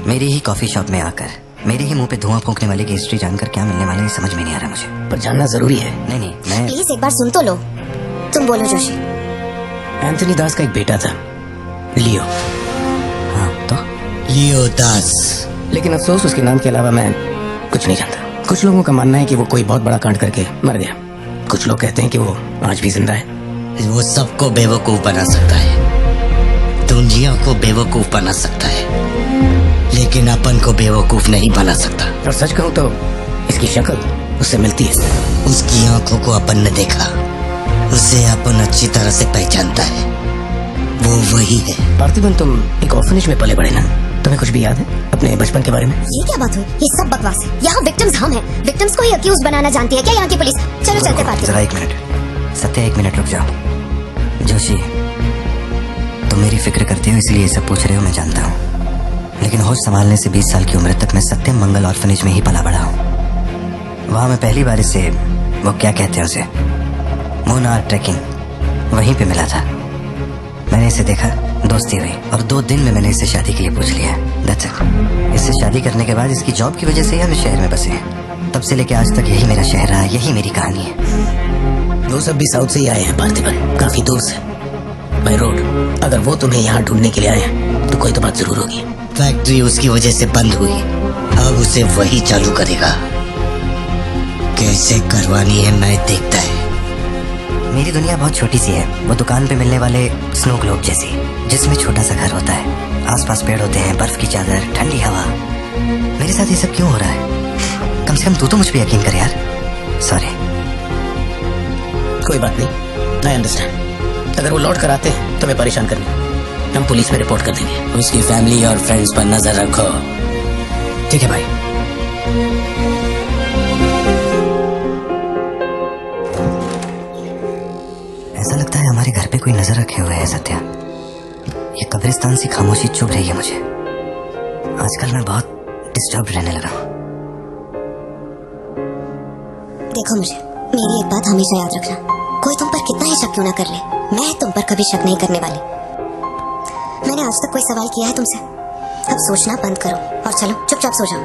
मेरी ही कॉफी शॉप में आकर मेरे ही मुंह पे धुआं फूंकने वाले की हिस्ट्री जानकर क्या मिलने वाला है समझ में नहीं आ रहा मुझे। पर जानना जरूरी है। नहीं, मैं प्लीज एक बार सुन तो लो। तुम बोलो जोशी। एंथनी दास का एक बेटा था, लियो। हाँ तो लियो दास। लेकिन अफसोस उसके नाम के अलावा मैं कुछ नहीं जानता। कुछ लोगों का मानना है कि वो कोई बहुत बड़ा कांड करके मर गया। कुछ लोग कहते हैं कि वो आज भी जिंदा है। वो सबको बेवकूफ बना सकता है, दुनिया को बेवकूफ बना सकता है, लेकिन अपन को बेवकूफ नहीं बना सकता। और सच कहूं तो इसकी शक्ल उससे मिलती है। उसकी आंखों को अपन ने देखा, उसे अपन अच्छी तरह से पहचानता है। वो वही है। पार्थिबन, तुम एक ऑर्फनेज में पले बड़े ना? तुम्हें कुछ भी याद है अपने बचपन के बारे में? ये क्या बात हुई? ये सब बकवास है। यहाँ विक्टिम्स हम हैं। विक्टिम्स को ही अक्यूज बनाना जानती है क्या यहाँ की पुलिस? चलो चलते पार्थिबन। जरा एक मिनट, सत्या एक मिनट रुक जाओ। जोशी, तुम मेरी फिक्र करते हो इसलिए ये सब पूछ रहे हो, मैं जानता हूँ, लेकिन होश संभालने से 20 साल की उम्र तक मैं सत्यम मंगल ऑर्फनेज में ही पला बड़ा हूँ। वहाँ मैं पहली बार इसे, वो क्या कहते हैं उसे, मोनार ट्रैकिंग, वहीं पे मिला था। मैंने इसे देखा, दोस्ती हुई और 2 दिन में मैंने इसे शादी के लिए पूछ लिया। That's it। इससे शादी करने के बाद इसकी जॉब की वजह से ही हम इस शहर में बसे हैं। तब से लेके आज तक यही मेरा शहर रहा, यही मेरी कहानी है। वो सब भी साउथ से ही आए हैं पार्थिबन, काफी दूर से, बाय रोड। अगर वो तुम्हें यहाँ ढूंढने के लिए आए हैं तो कोई तो बात जरूर होगी। फैक्ट्री उसकी वजह से बंद हुई, अब उसे वही चालू करेगा। कैसे करवानी है मैं देखता है। मेरी दुनिया बहुत छोटी सी है, वो दुकान पे मिलने वाले स्नो ग्लोब जैसी, जिसमें छोटा सा घर होता है, आसपास पेड़ होते हैं, बर्फ की चादर, ठंडी हवा। मेरे साथ ये सब क्यों हो रहा है? कम से कम तू तो मुझ पे यकीन कर यार। सॉरी। कोई बात नहीं, आई अंडरस्टैंड। अगर वो लौट कर आते हैं तो मैं परेशान करने, हम पुलिस में रिपोर्ट कर देंगे। उसकी फैमिली और फ्रेंड्स पर नजर रखो। ठीक है भाई। ऐसा लगता है हमारे घर पे कोई नजर रखे हुए है सत्या। ये कब्रिस्तान सी खामोशी चुभ रही है मुझे। आजकल मैं बहुत डिस्टर्ब रहने लगा हूँ। देखो मुझे, मेरी एक बात हमेशा याद रखना, कोई तुम पर कितना ही शक क्यों ना कर ले, मैं तुम पर कभी शक नहीं करने वाली। मैंने आज तक कोई सवाल किया है तुमसे? अब सोचना बंद करो और चलो चुपचाप सो जाओ।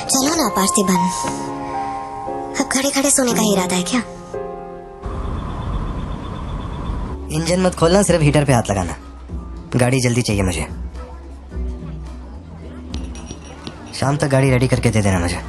चलो ना पार्थिबन, अब खड़े खड़े सोने का ही इरादा है क्या? इंजन मत खोलना, सिर्फ हीटर पे हाथ लगाना। गाड़ी जल्दी चाहिए मुझे। शाम तक गाड़ी रेडी करके दे देना मुझे।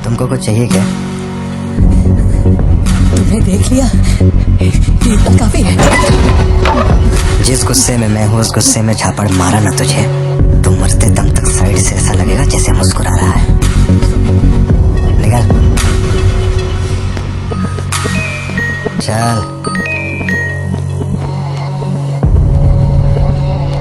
तुमको कुछ चाहिए क्या? तुमने देख लिया, इतना काफी है। जिस गुस्से में मैं हूँ उस गुस्से में झापड़ मारा ना तुझे तो मरते दम तक साइड से ऐसा लगेगा जैसे मुस्कुरा रहा है। निकल चल।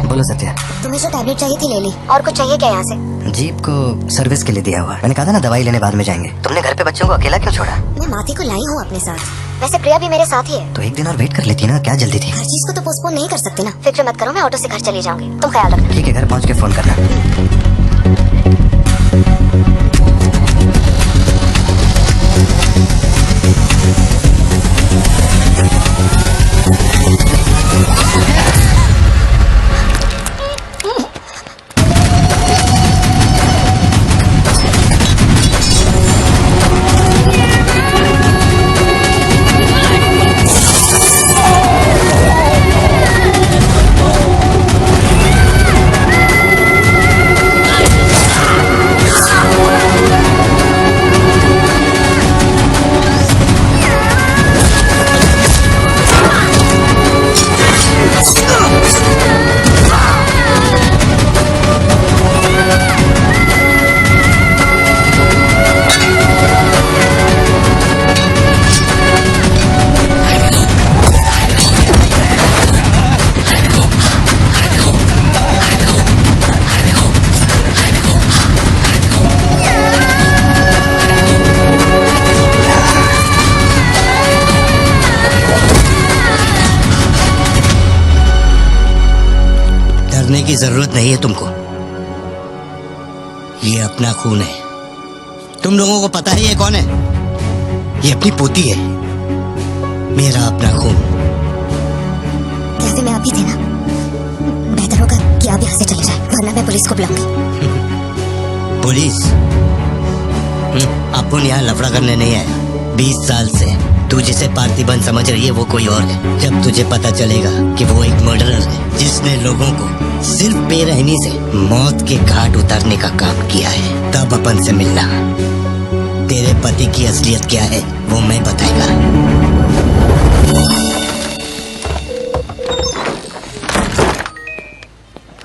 बोलो सत्या। तुम्हें जो टैबलेट चाहिए थी ले ली, और कुछ चाहिए क्या यहाँ से? जीप को सर्विस के लिए दिया हुआ है। मैंने कहा था ना दवाई लेने बाद में जाएंगे। तुमने घर पे बच्चों को अकेला क्यों छोड़ा? मैं माती को लाई हूँ अपने साथ, वैसे प्रिया भी मेरे साथ ही है। तो एक दिन और वेट कर लेती ना, क्या जल्दी थी? हर चीज को तो पोस्टपोन नहीं कर सकते ना। फिक्र मत करो, मैं ऑटो से घर चली जाऊंगी, तुम ख्याल रखना। ठीक है, घर पहुंच के फोन करना। डरने की जरूरत नहीं है तुमको, ये अपना खून है। तुम लोगों को पता है ये कौन है? ये अपनी पोती है, मेरा अपना खून। कैफे में आप ही थे ना? बेहतर होगा कि आप यहाँ से चले जाएं, वरना मैं पुलिस को बुलाऊंगी। पुलिस? अपन यहाँ लफड़ा करने नहीं आया। 20 साल से तू जिसे पार्थिबन समझ रही है वो कोई और है। जब तुझे पता चलेगा कि वो एक मर्डरर है जिसने लोगों को सिर्फ बेरहमी से मौत के घाट उतारने का काम किया है, तब अपन से मिलना। तेरे पति की असलियत क्या है वो मैं बताएगा।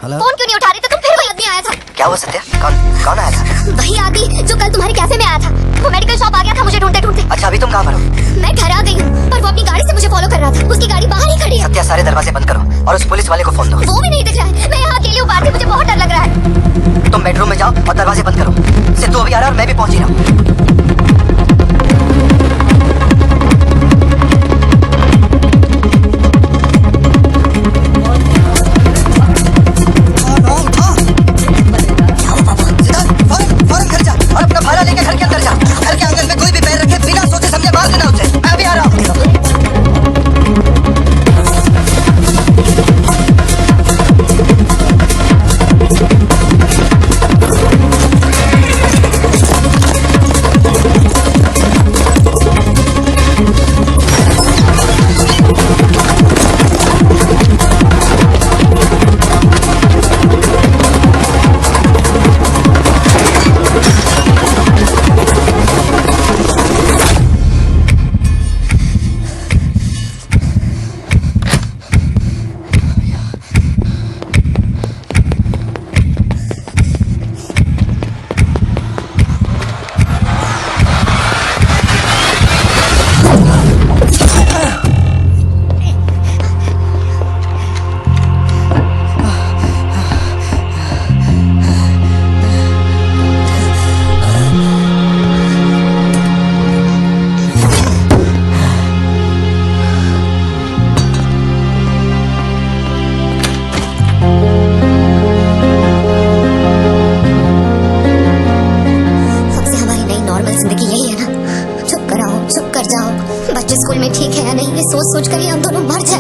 हेलो। फोन क्यों नहीं उठा रही? तो तुम फिर वही आदमी आया था। क्या हुआ सत्या? कौन आया था? वही आदमी जो कल तुम्हारे कैफे में आया था। वो मेडिकल शॉप आ गया था मुझे ढूंढते ढूंढते। अच्छा, अभी तुम कहाँ पर हो? मैं घर आ गई हूँ, पर वो अपनी गाड़ी से मुझे फॉलो कर रहा था। उसकी गाड़ी बाहर ही खड़ी है। सत्या, सारे दरवाजे बंद करो और उस पुलिस वाले को फोन दो। वो भी नहीं दिख रहा है। मैं यहाँ अकेली हूँ पार्थी, मुझे बहुत डर लग रहा है। तुम बेडरूम में जाओ और दरवाजे बंद करो। सिद्धू अभी आ रहा है और मैं भी पहुंच ही रहा हूँ। फौरन घर जा और अपना भाला लेके घर के अंदर जा। घर के अंदर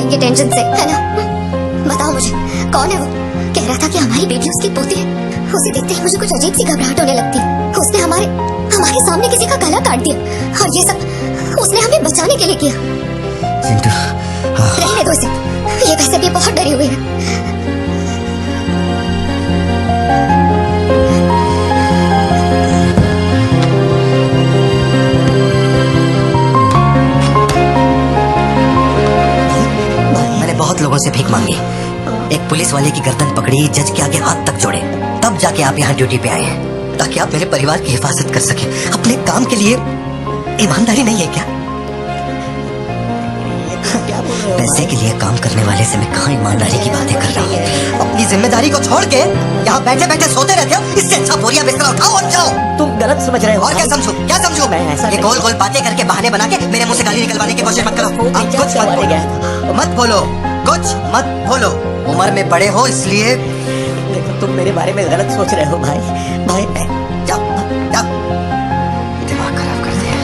जाएंगे टेंशन से, है ना? बताओ मुझे, कौन है वो? कह रहा था कि हमारी बेटी उसकी पोती है। उसे देखते ही मुझे कुछ अजीब सी घबराहट होने लगती है। उसने हमारे सामने किसी का गला काट दिया, और ये सब उसने हमें बचाने के लिए किया। चिंटू, रहने दो इसे, ये वैसे भी बहुत डरी हुई है। मैंने बहुत लोगों से भीख मांगी, एक पुलिस वाले की गर्दन पकड़ी, जज के आगे हाथ तक जोड़े, तब जाके आप यहाँ ड्यूटी पे आए हैं, ताकि आप मेरे परिवार की हिफाजत कर सके। अपने काम के लिए ईमानदारी नहीं है क्या? पैसे के लिए काम करने वाले से मैं कहाँ ईमानदारी की बातें कर रहा हूँ? अपनी जिम्मेदारी को छोड़ के यहाँ बैठे बैठे सोते रहते हो। इससे अच्छा बोरिया बिस्तरा उठाओ और जाओ। तुम गलत समझ रहे हो। और क्या समझू? क्या समझू? मैं ऐसा ये नहीं- गोल गोल बातें करके बहाने बना के मेरे मुंह से गाली निकलवाने की कोशिश मत करो। आप कुछ मत बोलो, मत बोलो, कुछ मत बोलो। उम्र में बड़े हो इसलिए। देखो, तुम मेरे बारे में गलत सोच रहे हो भाई। भाई जाओ जाओ, दिमाग खराब कर दिया।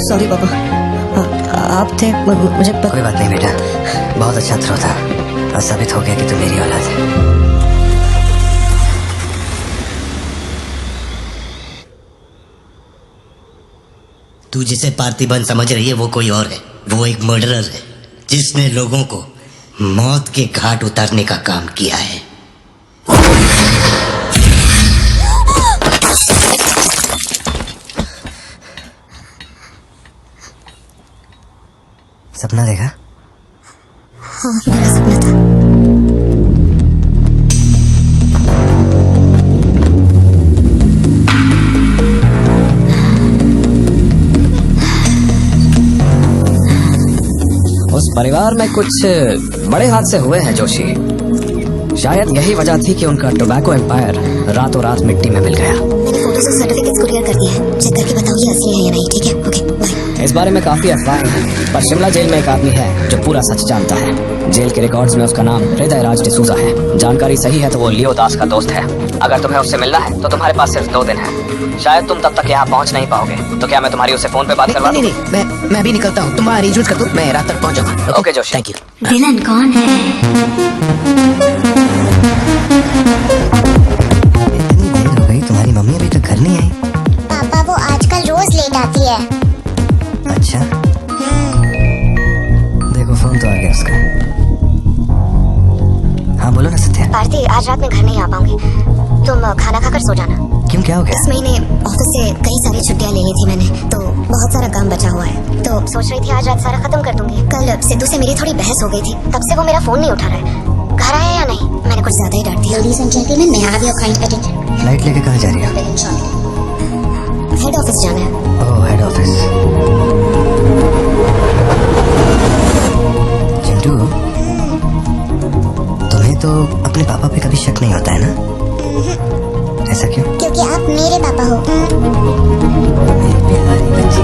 सॉरी पापा, आप थे, मुझे कोई बात नहीं बेटा, बहुत अच्छा थ्रो था और साबित हो गया कि तू मेरी औलाद है। तू जिसे पार्थिबन समझ रही है वो कोई और है। वो एक मर्डरर है जिसने लोगों को मौत के घाट उतारने का काम किया है। सपना देखा? हाँ, मेरा सपना था। उस परिवार में कुछ बड़े हादसे हुए हैं जोशी। शायद यही वजह थी कि उनका टोबैको एम्पायर रातों रात मिट्टी में मिल गया। मैंने फोटोज और सर्टिफिकेट्स कुरियर कर दिए हैं। चेक करके बताओ ये असली है या नहीं। ठीक है, ओके बाय। इस बारे में काफी अफवाहें हैं, पर शिमला जेल में एक आदमी है जो पूरा सच जानता है। जेल के रिकॉर्ड्स में उसका नाम हृदय राज डिसूजा है। जानकारी सही है तो वो लियो दास का दोस्त है। अगर तुम्हें उससे मिलना है तो तुम्हारे पास सिर्फ 2 दिन है। शायद तुम तब तक यहाँ पहुँच नहीं पाओगे, तो क्या मैं तुम्हारी उससे फोन पे बात करवा दूं? नहीं, मैं भी निकलता हूँ। तुम वहाँ अरेंजमेंट कर दो, मैं रात तक पहुँच जाऊंगा। Okay Joshi, thank you. Villain कौन है? इतनी देर हो गई, तुम्हारी मम्मी अभी तक घर नहीं आई? पापा वो आजकल रोज लेट आती है। अच्छा, देखो फोन तो आ गया उसका। हाँ बोलो ना सत्या। भारती, आज रात में घर नहीं आ पाऊंगी। तुम खाना खाकर सो जाना। क्यों, क्या हो गया? इस महीने ऑफिस से कई सारी छुट्टियां ले ली थी मैंने, तो बहुत सारा काम बचा हुआ है। तो सोच रही थी आज रात सारा खत्म कर दूंगी। कल सिद्धू से मेरी थोड़ी बहस हो गई थी, तब से वो मेरा फोन नहीं उठा रहा है। घर आया या नहीं? मैंने कुछ ज्यादा ही डांट दिया। Ladies and gentlemen, may I have your kind attention? Flight लेके कहाँ जा रही हो? हेड ऑफिस जाना है। ओह, हेड ऑफिस। चिंटू, तुम्हें तो अपने पापा पे कभी शक नहीं होता है ना? ऐसा क्यों? क्योंकि आप मेरे पापा हो। मेरी प्यारी बच्ची।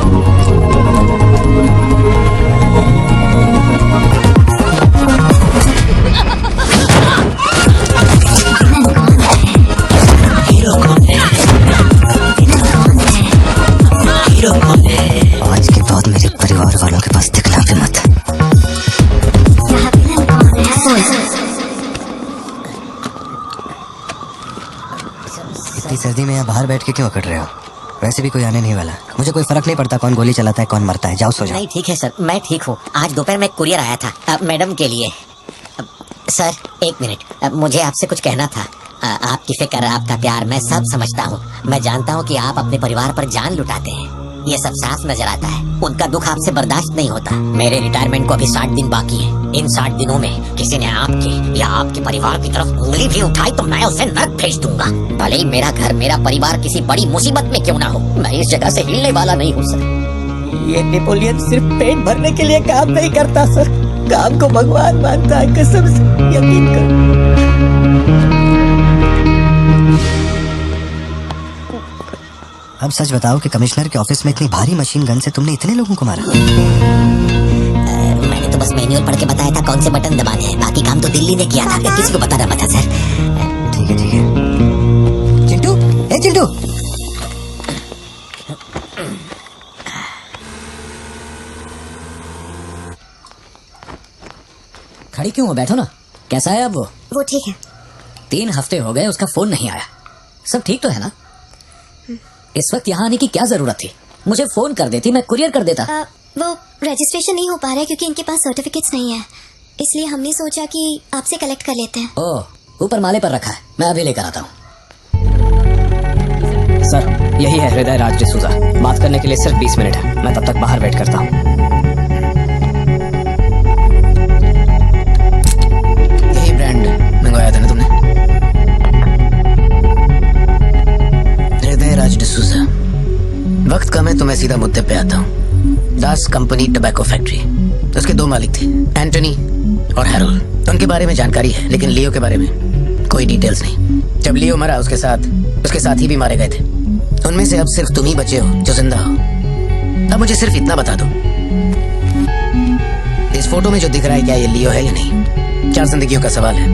आज के बाद मेरे परिवार वालों के पास दिखना भी मत। इतनी सर्दी में यहाँ बाहर बैठ के क्यों अकड़ रहे हो? वैसे भी कोई आने नहीं वाला। मुझे कोई फर्क नहीं पड़ता कौन गोली चलाता है कौन मरता है। जाओ सो जाओ। नहीं ठीक है सर, मैं ठीक हूँ। आज दोपहर में कुरियर आया था मैडम के लिए। सर एक मिनट, मुझे आपसे कुछ कहना था। आपकी फिक्र, आपका प्यार मैं सब समझता हूँ। मैं जानता हूँ कि आप अपने परिवार पर जान लुटाते हैं, ये सब साफ नजर आता है। उनका दुख आपसे बर्दाश्त नहीं होता। मेरे रिटायरमेंट को अभी 60 दिन बाकी है। इन 60 दिनों में किसी ने आपके या आपके परिवार की तरफ उंगली भी उठाई तो मैं उसे नर्क भेज दूंगा। भले ही मेरा घर, मेरा परिवार किसी बड़ी मुसीबत में क्यों ना हो, मैं इस जगह से हिलने वाला नहीं हूँ सर। ये नेपोलियन सिर्फ पेट भरने के लिए काम नहीं करता सर, काम को भगवान मानता है। कसम से यकीन कर। अब सच बताओ कि कमिश्नर के ऑफिस में इतनी भारी मशीन गन से तुमने इतने लोगों को मारा? मैंने तो बस मैनुअल पढ़ के बताया था कौन से बटन दबाने हैं, बाकी काम तो दिल्ली ने किया था। किसी को बताना मत था सर। ठीक है ठीक है। चिंटू, ए चिंटू। खड़ी क्यों हो, बैठो ना। कैसा है अब वो ठीक है। 3 हफ्ते हो गए उसका फोन नहीं आया। सब ठीक तो है ना? इस वक्त यहाँ आने की क्या जरूरत थी? मुझे फोन कर देती, मैं कुरियर कर देता। वो रजिस्ट्रेशन नहीं हो पा रहा है क्योंकि इनके पास सर्टिफिकेट्स नहीं है, इसलिए हमने सोचा कि आपसे कलेक्ट कर लेते हैं। ओह, ऊपर माले पर रखा है, मैं अभी लेकर आता हूँ। सर, यही है हृदय राज डिसूजा। बात करने के लिए सिर्फ 20 मिनट है, मैं तब तक बाहर वेट करता हूँ। यही ब्रांड मंगवाया था ना तुमने? हृदय राज डिसूजा। वक्त कम है तो मैं सीधा मुद्दे पे आता हूँ। दास कंपनी टोबैको फैक्ट्री, उसके 2 मालिक थे, एंटनी और हैरोल्ड। उनके बारे में जानकारी है, लेकिन लियो के बारे में कोई डिटेल्स नहीं। जब लियो मरा उसके साथी भी मारे गए थे। उनमें से अब सिर्फ तुम ही बचे हो जो जिंदा हो। अब मुझे सिर्फ इतना बता दो, इस फोटो में जो दिख रहा है क्या ये लियो है या नहीं? 4 जिंदगियों का सवाल है।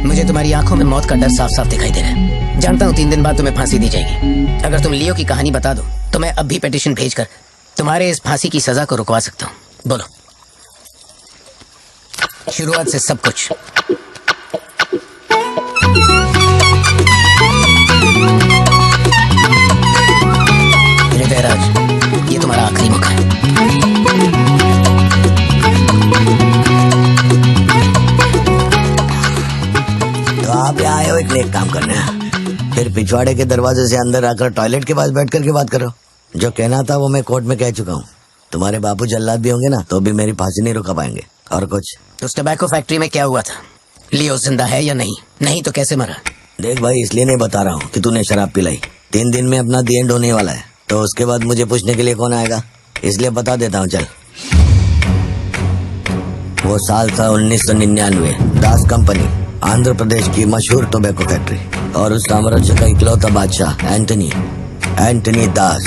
मुझे तुम्हारी आंखों में मौत का डर साफ साफ दिखाई दे रहा है। जानता हूँ 3 दिन बाद तुम्हें फांसी दी जाएगी। अगर तुम लियो की कहानी बता दो तो मैं अब भी पिटीशन भेजकर तुम्हारे इस फांसी की सजा को रुकवा सकता हूँ। बोलो, शुरुआत से सब कुछ। हृदय राज, ये तुम्हारा आखिरी मौका है। तो आप यहाँ आए हो एक नेक काम करने, फिर पिछवाड़े के दरवाजे से अंदर आकर टॉयलेट के पास बैठ करके बात करो। जो कहना था वो मैं कोर्ट में कह चुका हूँ। तुम्हारे बापू जल्लाद भी होंगे ना तो भी मेरी फांसी नहीं रुका पाएंगे। और कुछ? उस टोबैको फैक्ट्री में क्या हुआ था? लियो जिंदा है या नहीं? नहीं तो कैसे मरा? देख भाई, इसलिए नहीं बता रहा हूँ कि तूने शराब पिलाई। 3 दिन में अपना दी एंड होने वाला है, तो उसके बाद मुझे पूछने के लिए कौन आएगा? इसलिए बता देता हूँ, चल। वो साल था 1999। दास कंपनी, आंध्र प्रदेश की मशहूर टोबैको फैक्ट्री, और उस साम्राज्य का इकलौता बादशाह एंटनी दास।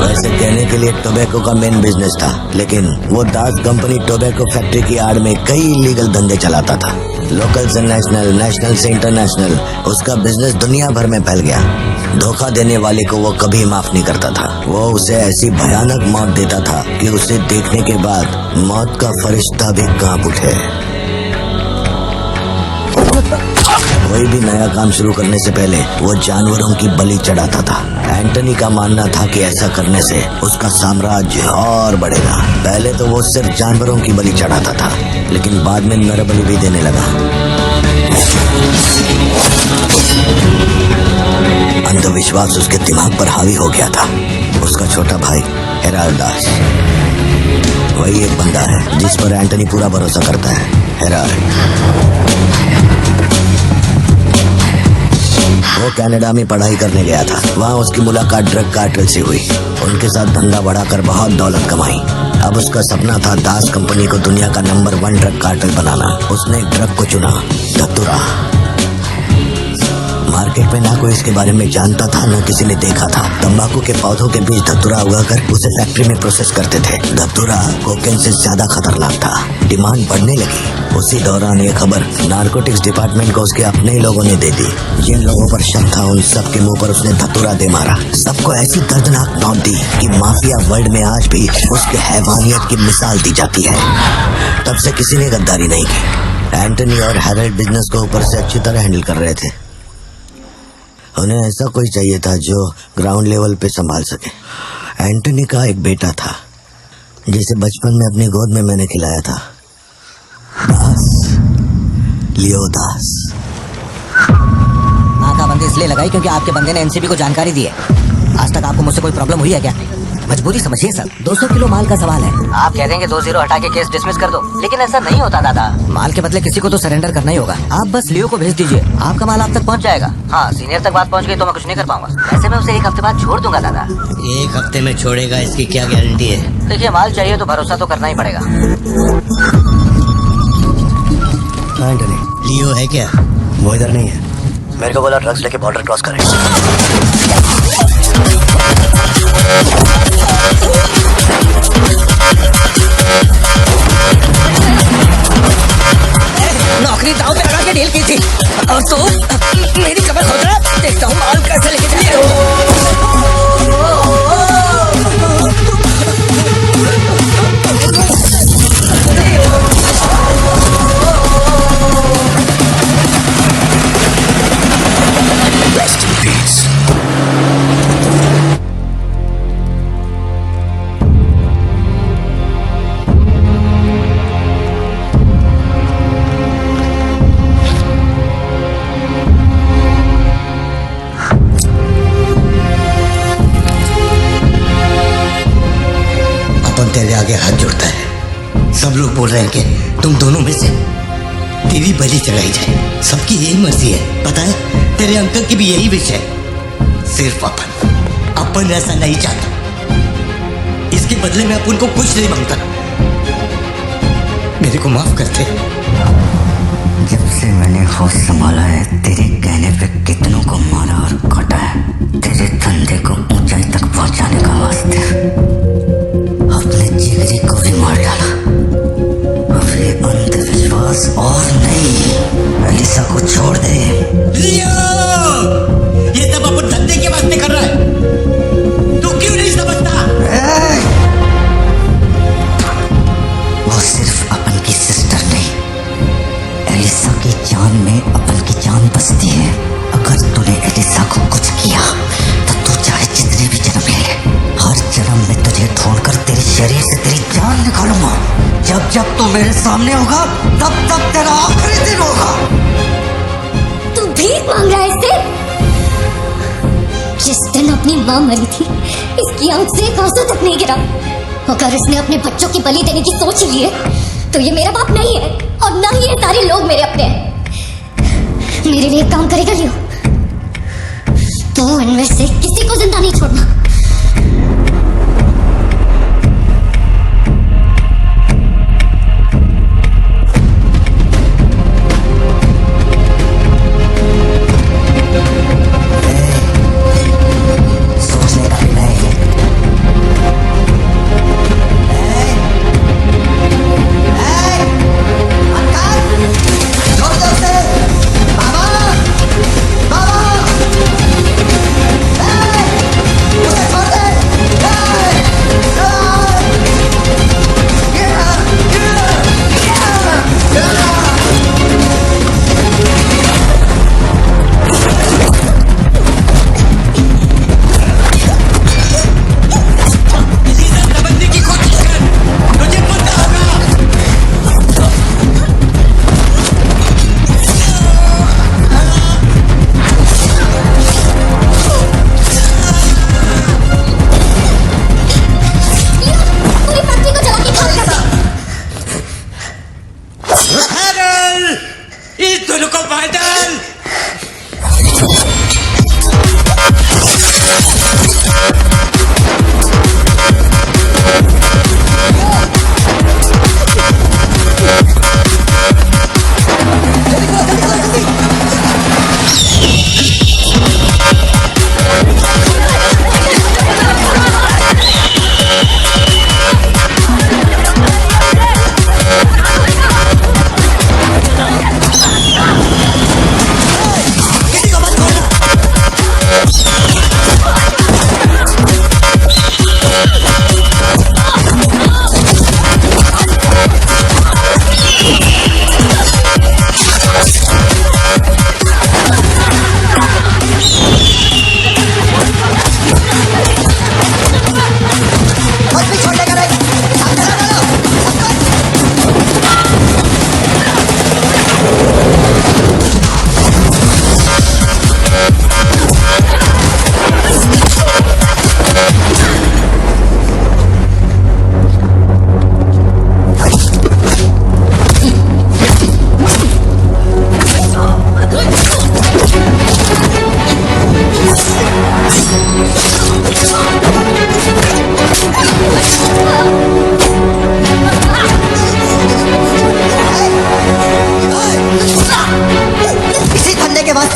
वैसे कहने के लिए टोबैको का मेन बिजनेस था, लेकिन वो दास कंपनी टोबैको फैक्ट्री की आड़ में कई इलीगल धंधे चलाता था। लोकल से नेशनल, नेशनल से इंटरनेशनल, उसका बिजनेस दुनिया भर में फैल गया। धोखा देने वाले को वो कभी माफ नहीं करता था। वो उसे ऐसी भयानक मौत देता था कि उसे देखने के बाद मौत का फरिश्ता भी कांप उठे। कोई भी नया काम शुरू करने से पहले वो जानवरों की बलि चढ़ाता था। एंटनी का मानना था कि ऐसा करने से उसका साम्राज्य और बढ़ेगा। पहले तो वो सिर्फ जानवरों की बलि चढ़ाता था, लेकिन बाद में नर बलि भी देने लगा। अंधविश्वास उसके दिमाग पर हावी हो गया था। उसका छोटा भाई हेराल्ड दास, वही एक बंदा है जिस पर एंटनी पूरा भरोसा करता है। हेराल्ड वो कनाडा में पढ़ाई करने गया था। वहाँ उसकी मुलाकात ड्रग कार्टेल से हुई। उनके साथ धंधा बढ़ाकर बहुत दौलत कमाई। अब उसका सपना था दास कंपनी को दुनिया का नंबर 1 ड्रग कार्टेल बनाना। उसने एक ड्रग को चुना, धतूरा। मार्केट में ना कोई इसके बारे में जानता था, ना किसी ने देखा था। तंबाकू के पौधों के बीच धतूरा उगाकर उसे फैक्ट्री में प्रोसेस करते थे। धतूरा कोकेन से ज्यादा खतरनाक था। डिमांड बढ़ने लगी। उसी दौरान ये खबर नारकोटिक्स डिपार्टमेंट को उसके अपने ही लोगों ने दे दी। जिन लोगों पर शक था उन सब के मुंह पर उसने धतूरा दे मारा। सबको ऐसी दर्दनाक मौत दी कि माफिया वर्ल्ड में आज भी उसके हैवानियत की मिसाल दी जाती है। तब से किसी ने गद्दारी नहीं की। एंटनी और हैरोल्ड बिजनेस को ऊपर से अच्छी तरह हैंडल कर रहे थे। उन्हें ऐसा कोई चाहिए था जो ग्राउंड लेवल पे संभाल सके। एंटनी का एक बेटा था जिसे बचपन में अपनी गोद में मैंने खिलाया था, दास, लियो दास। नाकाबंदी इसलिए लगाई क्योंकि आपके बंदे ने एनसीबी को जानकारी दी है। आज तक आपको मुझसे कोई प्रॉब्लम हुई है क्या? मजबूरी समझिए सर, 200 किलो माल का सवाल है। आप कह देंगे 2 0 हटा के केस डिसमिस कर दो, लेकिन ऐसा नहीं होता दादा। माल के बदले किसी को तो सरेंडर करना ही होगा। आप बस लियो को भेज दीजिए, आपका माल आप तक पहुंच जाएगा। हाँ, सीनियर तक बात पहुंच गई तो मैं कुछ नहीं कर पाऊंगा। ऐसे मैं उसे 1 हफ्ते बाद छोड़ दूंगा दादा। 1 हफ्ते में छोड़ेगा, इसकी क्या गारंटी है? देखिए, माल चाहिए तो भरोसा तो करना ही पड़ेगा। एंटनी, लियो है क्या? वो इधर नहीं है। मेरे को बोला ड्रग्स लेके बॉर्डर क्रॉस करें। नौकरी दाव पे लगा के डील की थी और तो मेरी कमर खोद रहा। देखता हूँ माल कैसे लेके चले। पता है, सब लोग बोल रहे हैं कि तुम दोनों में से तेरी बलि चढ़ाई जाए। सबकी यही मर्जी है, पता है, तेरे अंकल की भी यही विश है। सिर्फ अपन ऐसा नहीं चाहता। इसके बदले में अपन को कुछ नहीं मांगता। मेरे को माफ कर दे। जब से मैंने होश संभाला है, तेरे कहने पे कितनों को मारा और काटा है, तेरे धंधे को ऊंचाई तक पहुंचाने का वास्ते अपने जिगरी को भी मार डाला। अब ये अंधविश्वास और नहीं, एलिसा को छोड़ दे। लियो! ये सब अपन धंधे के वास्ते कर रहा है, तू क्यों नहीं समझता? वो सिर्फ अपन की सिस्टर नहीं, एलिसा की जान में अपन की जान बसती है। अगर तूने एलिसा को कुछ किया तो तू चाहे जितने भी जन्म ले ले, हर जन्म में तुझे ढूंढकर तेरे शरीर से तेरी जान निकालूंगा। जब जब तू मेरे सामने होगा, तब तब तेरा आखिरी दिन होगा। तू भीख मांग रहा है इससे? जिस दिन अपनी माँ मरी थी, इसकी आंख से एक आंसू तक नहीं गिरा। अगर इसने अपने बच्चों की बलि देने की सोच ली है, तो ये मेरा बाप नहीं है और ना ही ये सारे लोग मेरे अपने हैं। मेरे लिए एक काम करेगा लियो, तो इनमें से किसी को जिंदा नहीं छोड़ना। सोचने का भी नहीं। इस दोनों को मार डाल।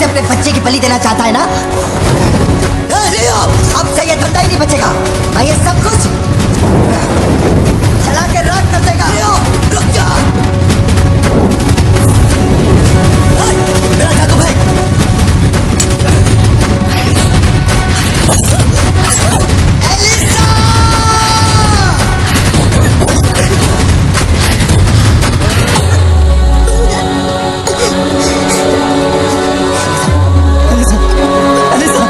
अपने बच्चे की बलि देना चाहता है ना? अब से ये धंधा ही नहीं बचेगा। मैं ये सब कुछ चला के राख कर देगा। रुक जा, मेरा जादू भाई। एलिसा! एलिसा!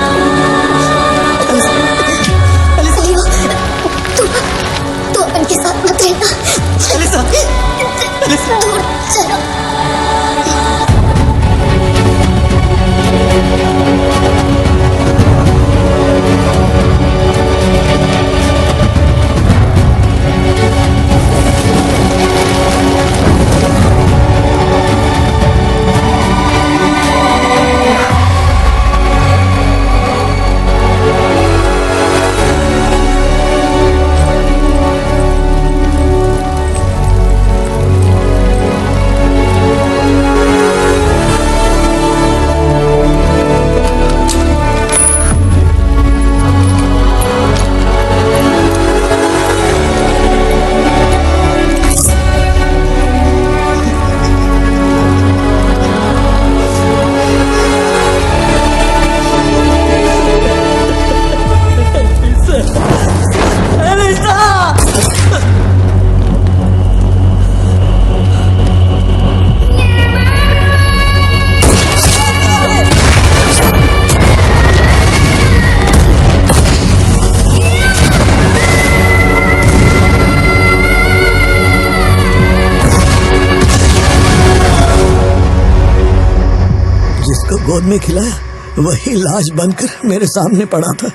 गोद में खिलाया, वही लाश बनकर मेरे सामने पड़ा था।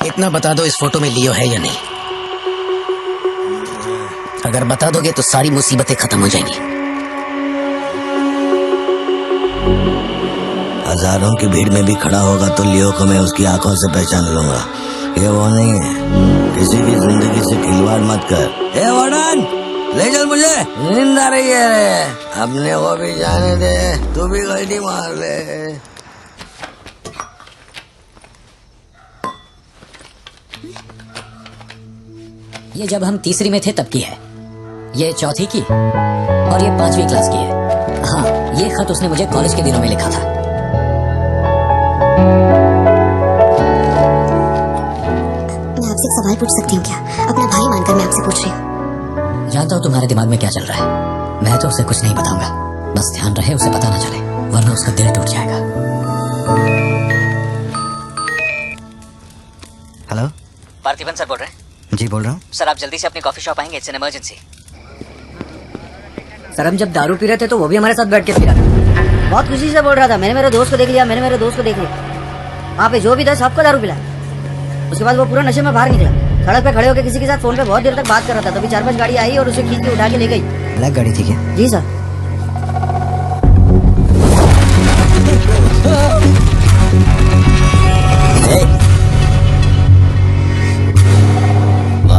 इतना बता दो, इस फोटो में लियो है या नहीं? अगर बता दोगे तो सारी मुसीबतें खत्म हो जाएंगी। हजारों की भीड़ में भी खड़ा होगा तो लियो को मैं उसकी आंखों से पहचान लूंगा। ये वो नहीं है, किसी की जिंदगी से खिलवाड़ मत कर। ए वार्डन, ले चल मुझे, नींद आ रही है। अपने को भी जाने दे, तू भी गलती मार ले। ये जब हम तीसरी में थे तब की है, ये चौथी की और ये 5वीं क्लास की है। हाँ, ये खत उसने मुझे कॉलेज के दिनों में लिखा था। मैं आपसे एक सवाल पूछ सकती हूँ क्या? अपना भाई मानकर मैं आपसे पूछ रही हूँ। जानता हूँ तुम्हारे दिमाग में क्या चल रहा है। मैं तो उसे कुछ नहीं बताऊंगा, बस ध्यान रहे उसे पता ना चले, वरना उसका दिल टूट जाएगा। हेलो, पार्थिबन सर बोल रहे हैं? जी बोल रहा हूँ। सर आप जल्दी से अपनी कॉफी शॉप आएंगे, इट्स एन इमरजेंसी। सर हम जब दारू पी रहे थे तो वो भी हमारे साथ बैठ के पी रहा था। बहुत खुशी से बोल रहा था, मैंने मेरे दोस्त को देख लिया, मैंने मेरे दोस्त को देख लिया। वहाँ पे जो भी था सबको दारू पिला। उसके बाद वो पूरा नशे में बाहर निकला, सड़क पे खड़े होकर किसी के साथ फोन पे बहुत देर तक बात कर रहा था। तभी 4-5 गाड़ी आई और उसे खींच के उठा के ले गई। ब्लैक गाड़ी थी क्या? जी सर।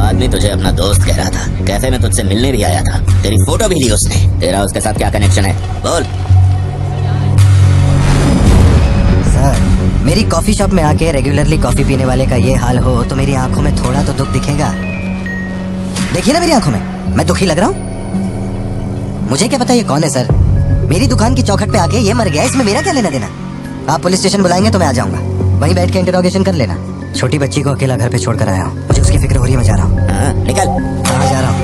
आदमी तुझे अपना दोस्त कह रहा था, कैफे में तुझसे मिलने भी आया था, तेरी फोटो भी ली उसने। तेरा उसके साथ क्या कनेक्शन है, बोल। सर, मेरी कॉफी शॉप में आके रेगुलरली कॉफी पीने वाले का ये हाल हो तो मेरी आंखों में थोड़ा तो दुख दिखेगा। देखिए ना मेरी आंखों में, मैं दुखी लग रहा हूँ? मुझे क्या पता ये कौन है सर? मेरी दुकान की चौखट पे आके ये मर गया, इसमें मेरा क्या लेना देना? आप पुलिस स्टेशन बुलाएंगे तो मैं आ जाऊंगा, वहीं बैठ के इंटरोगेशन कर लेना। छोटी बच्ची को अकेला घर पे छोड़ कर आया हूँ, मुझे उसकी फिक्र हो रही है। मैं जा रहा हूँ। निकल। कहाँ जा रहा हूँ?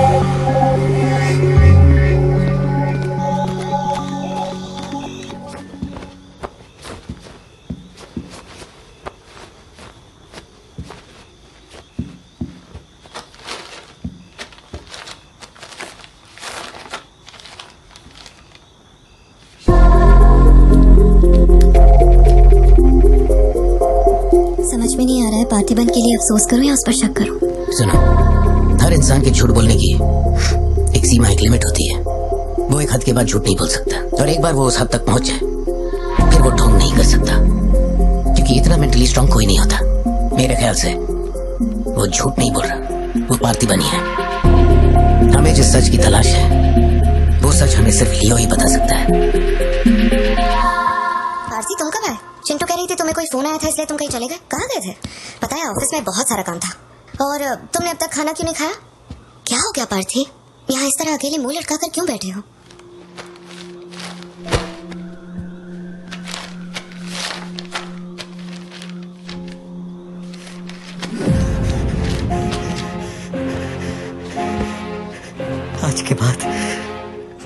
समझ में नहीं आ रहा है, पार्थिबन के लिए अफसोस करूं या उस पर शक करूं? सुनो, हर इंसान के झूठ बोलने की एक सीमा, एक लिमिट होती है। वो एक हद के बाद झूठ नहीं बोल सकता, और एक बार वो उस हद तक पहुंच जाए फिर वो ढोंग नहीं कर सकता, क्योंकि इतना मेंटली स्ट्रांग कोई नहीं होता। मेरे ख्याल से वो झूठ नहीं बोल रहा, वो पार्थिबन ही है। हमें जिस सच की तलाश है वो सच हमें सिर्फ लियो ही बता सकता है। पारसी तुम कब आए? चिंटू कह रही थी तुम्हें कोई फोन आया था इसलिए तुम कहीं चले गए। कहाँ गए थे? पता है ऑफिस में बहुत सारा काम था। और तुमने अब तक खाना क्यों नहीं खाया? क्या हो गया पार्थी? यहाँ इस तरह अकेले मुंह लटका कर क्यों बैठे हो? आज के बाद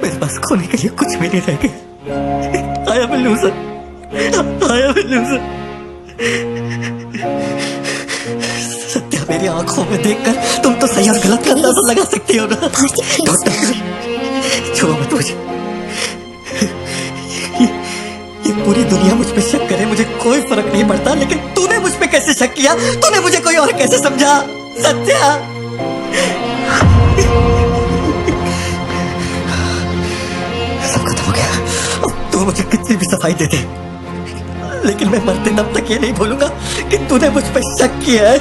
मेरे पास खोने के लिए कुछ भी नहीं रह गया। I am a loser. I am a loser. Satya, मेरी आंखों में देखकर तुम तो सही और गलत का अंदाजा लगा सकती हो ना। छुओ मत मुझे। ये पूरी दुनिया मुझ पे शक करे, मुझे कोई फर्क नहीं पड़ता, लेकिन तूने मुझ पे कैसे शक किया? तूने मुझे कोई और कैसे समझा? सत्या, सब खत्म हो गया। अब तू मुझे कितनी भी सफाई दे दे, लेकिन मैं मरते दम तक ये नहीं भूलूंगा कि तूने मुझ पर शक किया है।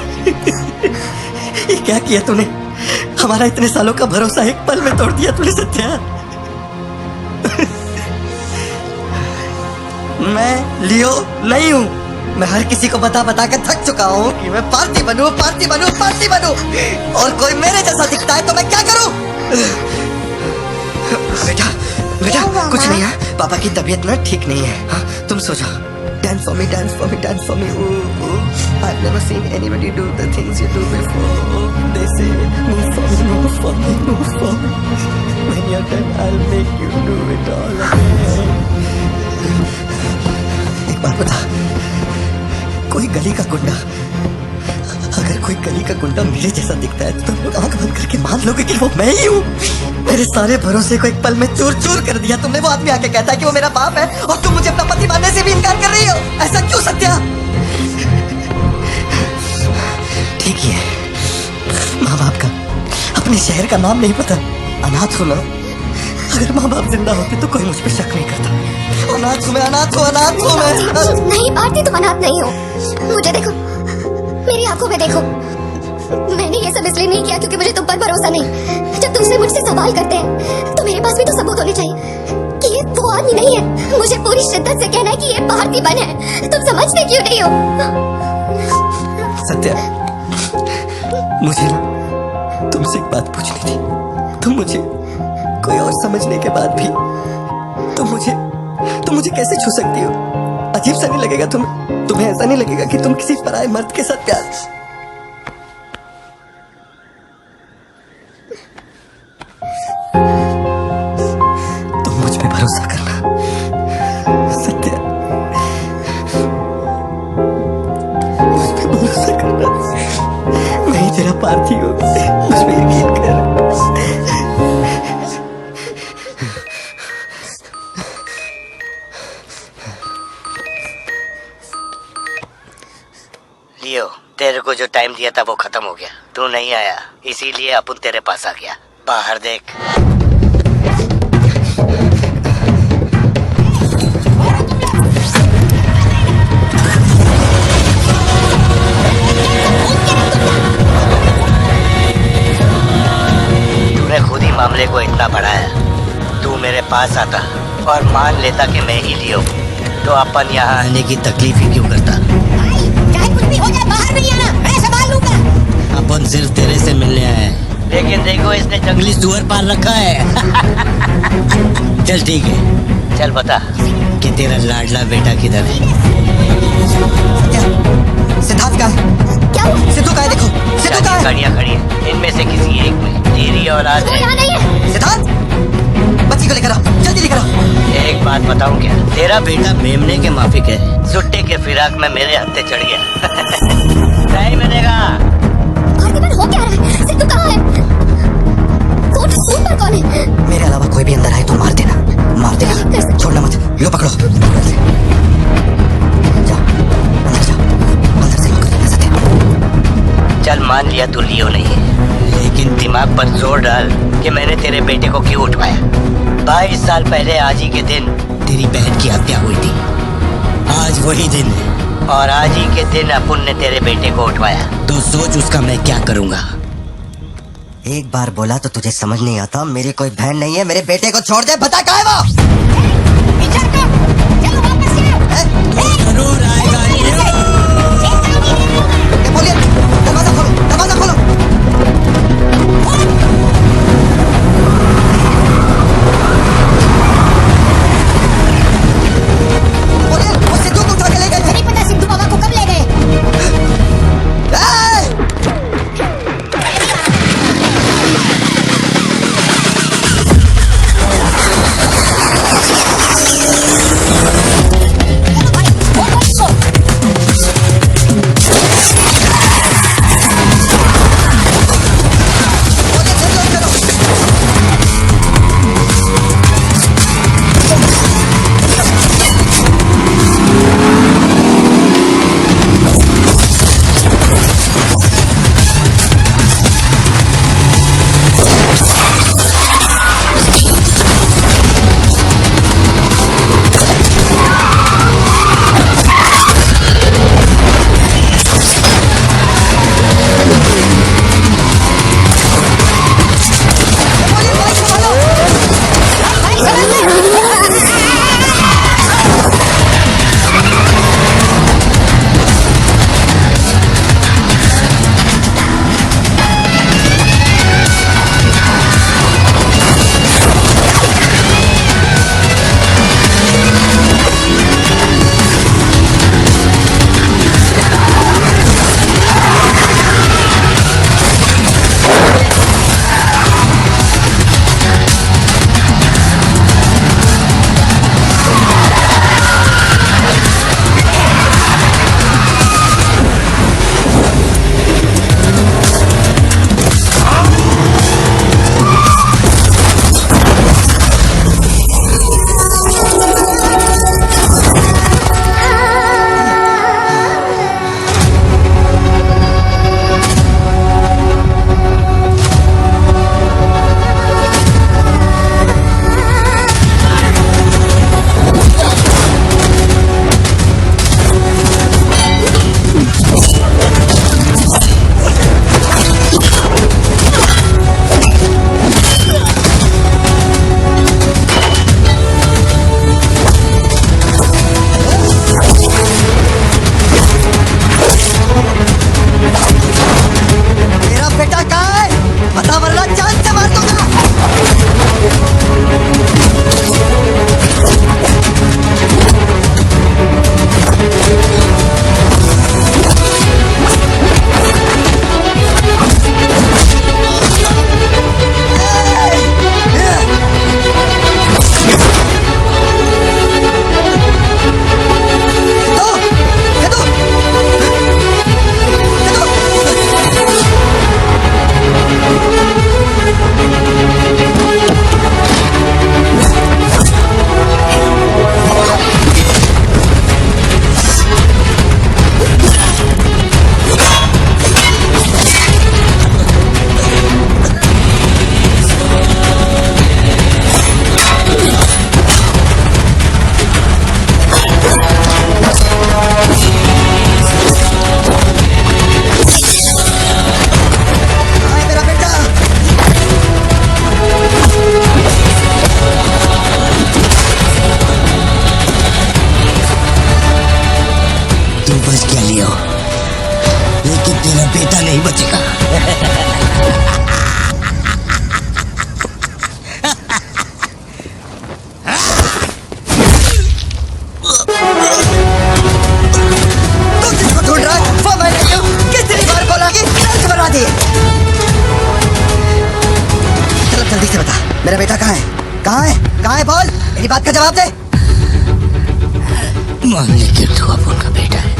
ये क्या किया तूने? हमारा इतने सालों का भरोसा एक पल में तोड़ दिया तूने सत्या। मैं लियो नहीं हूँ। मैं हर किसी को बता बता कर थक चुका हूँ कि मैं पार्टी बनूं, पार्टी बनूं, पार्टी बनूं, और कोई मेरे जैसा दिखता है तो मैं क्या करूं? बेटा, बेटा कुछ नहीं है, पापा की तबीयत ना ठीक नहीं है। हाँ, तुम सो जाओ। Dance for me, dance for me, dance for me. Ooh, ooh. I've never seen anybody do the things you do before. They say, move for me, move for me, move for me. When you're done, I'll make you do it all again. एक बात बता, कोई गली का गुंडा अगर कोई गली का गुंडा मेरे जैसा दिखता है तो तुम लोग आंख बंद करके मान लोगे कि वो मैं ही हूँ। मेरे सारे भरोसे को एक पल में चूर चूर कर दिया तुमने। वो आदमी आके कहता है कि वो मेरा बाप है और तुम मुझे अपना पति मानने से भी इनकार कर रही हो। ऐसा क्यों सत्या? ठीक ही है, माँ बाप का अपने शहर का नाम नहीं पता, अनाथ हो ना। अगर माँ बाप जिंदा होते तो कोई मुझ पर शक नहीं करता। अनाथ हूँ मैं, अनाथ हूँ, अनाथ हूँ मैं। नहीं भारती, तुम अनाथ नहीं हो। मुझे देखो, मेरी आंखों में देखो। मैंने ये सब इसलिए नहीं किया क्योंकि मुझे तुम पर भरोसा नहीं। जब तुमसे मुझसे सवाल करते हैं तो मेरे पास भी तो सबूत होने चाहिए कि ये वो आदमी नहीं है। मुझे पूरी शिद्दत से कहना है कि ये भारती बन है। तुम समझते क्यों नहीं हो? सत्या, मुझे ना तुमसे एक बात पूछनी थी। तुम मुझे कोई और समझने के बाद भी तुम मुझे कैसे छू सकती हो? अजीब सा नहीं लगेगा तुम्हें ऐसा नहीं लगेगा कि तुम किसी पराये मर्द के साथ प्यार? तुम मुझ पे भरोसा करना सत्या, मुझ पे भरोसा करना। मैं ही तेरा पार्थी हूँ, मुझ पे यकीन कर। लियो, तेरे को जो टाइम दिया था वो खत्म हो गया। तू नहीं आया इसीलिए अपन तेरे पास आ गया। बाहर देख। तूने खुद ही मामले को इतना बढ़ाया। तू मेरे पास आता और मान लेता कि मैं ही लियो, तो अपन यहाँ आने की तकलीफ ही क्यों करता? चाहे कुछ भी हो जाए, बाहर नहीं आना, मैं संभाल लूंगा। अपन सिर्फ तेरे से मिलने आए हैं, लेकिन देखो इसने जंगली सुअर पाल रखा है। चल ठीक है, चल बता कि तेरा लाडला बेटा किधर है? सिद्धार्थ का है? क्या हुआ? सिद्धू का है? देखो सिद्धू का है। गाड़ियाँ खड़ी हैं, इनमें से किसी एक में तेरी औलाद वो है। यहाँ नहीं है। सिद्धार्थ, बच्ची को लेकर आओ, जल्दी लेकर आओ। एक बात बताऊं क्या? तेरा बेटा मेमने के माफिक है। सुट्टे के फिराक में मेरे हत्थे चढ़ गया। नहीं मिलेगा। भारती हो क्या रहा है? सिद्धू कहाँ है? फोन पर कौन है? मेरे अलावा कोई भी अंदर आए तो मार देना, मार देना, छोड़ना मत। लो पकड़ो, जाओ अंदर जाओ, अंदर से निकल देना सत्या। चल मान लिया तू लियो नहीं है, लेकिन दिमाग पर जोर डाल कि मैंने तेरे बेटे को क्यों उठवाया। 22 साल पहले आज ही के दिन तेरी बहन की हत्या हुई थी। आज वही दिन है और आज ही के दिन अपुन ने तेरे बेटे को उठवाया। तो सोच उसका मैं क्या करूंगा। एक बार बोला तो तुझे समझ नहीं आता? मेरी कोई बहन नहीं है, मेरे बेटे को छोड़ दे। बता कहाँ है वो? विचार कर, चलो वापस जाओ। जरूर आएगा। बोलिए, दरवाजा खोलो, दरवाजा खोलो। बोलिए, वो सिद्धू को उठा के ले गए थे। नहीं पता सिद्धू बाबा को कब ले गए। बचेगा। तू किसको ढूंढ रहा है? वो मैं नहीं हूँ। कितनी बार बोला कि सच बना दिए। चलो जल्दी से बता, मेरा बेटा कहाँ है? कहाँ है? कहाँ है? बोल, मेरी बात का जवाब दे। मान लेकिन तू अब उनका बेटा है,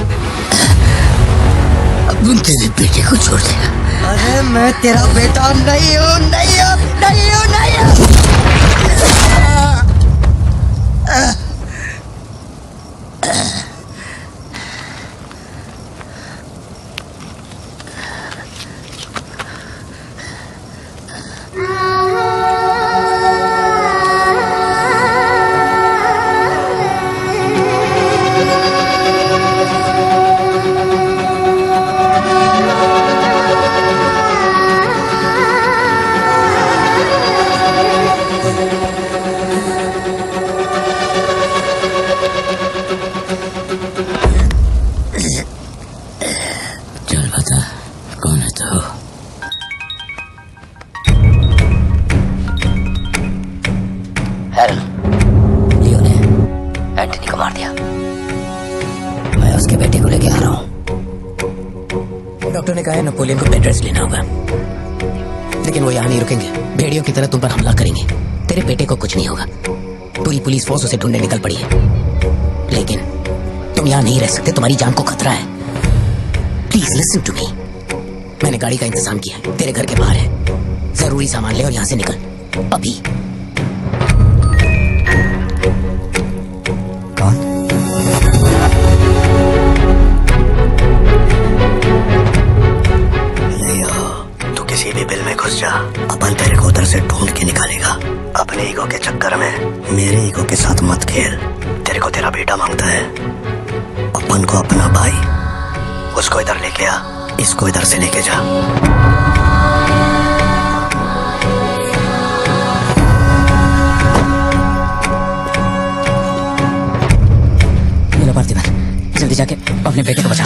अब उन तेरे बेटे को छोड़ देगा। अरे मैं तेरा बेटा नहीं हूँ, नहीं हूँ, नहीं हूँ, नहीं हूँ। चल बता, कौन है तू? हैरन, लियो ने एंटनी को मार दिया। मैं उसके बेटे को लेके आ रहा हूँ। डॉक्टर ने कहा है नेपोलियन को बेड रेस्ट लेना होगा, लेकिन वो यहाँ नहीं रुकेंगे। भेड़ियों की तरह तुम पर हमला करेंगे। तेरे बेटे को कुछ नहीं होगा। पूरी पुलिस फोर्स उसे ढूंढने निकल पड़ी है, लेकिन तुम यहाँ नहीं रह सकते। तुम्हारी जान को खतरा है। Please listen to me. मैंने गाड़ी का इंतजाम किया है, तेरे घर के बाहर है। जरूरी सामान ले और यहाँ से निकल अभी। कौन? तू किसी भी बिल में घुस जा, अपन तेरे को उधर से ढूंढ के निकालेगा। अपने ईगो के चक्कर में मेरे ईगो के साथ मत खेल। तेरे को तेरा बेटा मांगता है, अपन को अपना भाई। उसको इधर लेके आ, इसको इधर से लेके जा। ये लो पार्थिवन, जल्दी जाके अपने बेटे को बचा।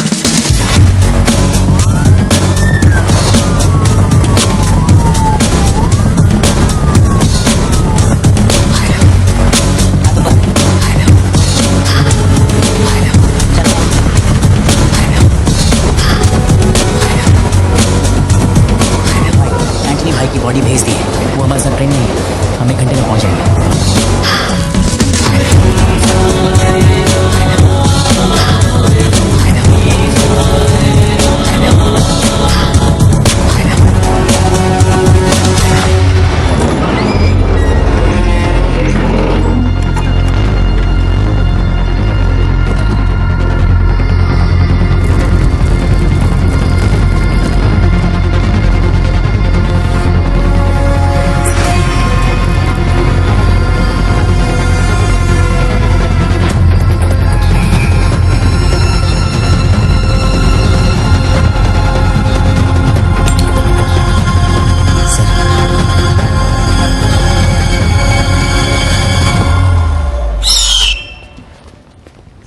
एंटनी भाई की बॉडी भेज दी है। वो हमारे साथ ट्रेन नहीं है, हम 1 घंटे में पहुंच जाएंगे।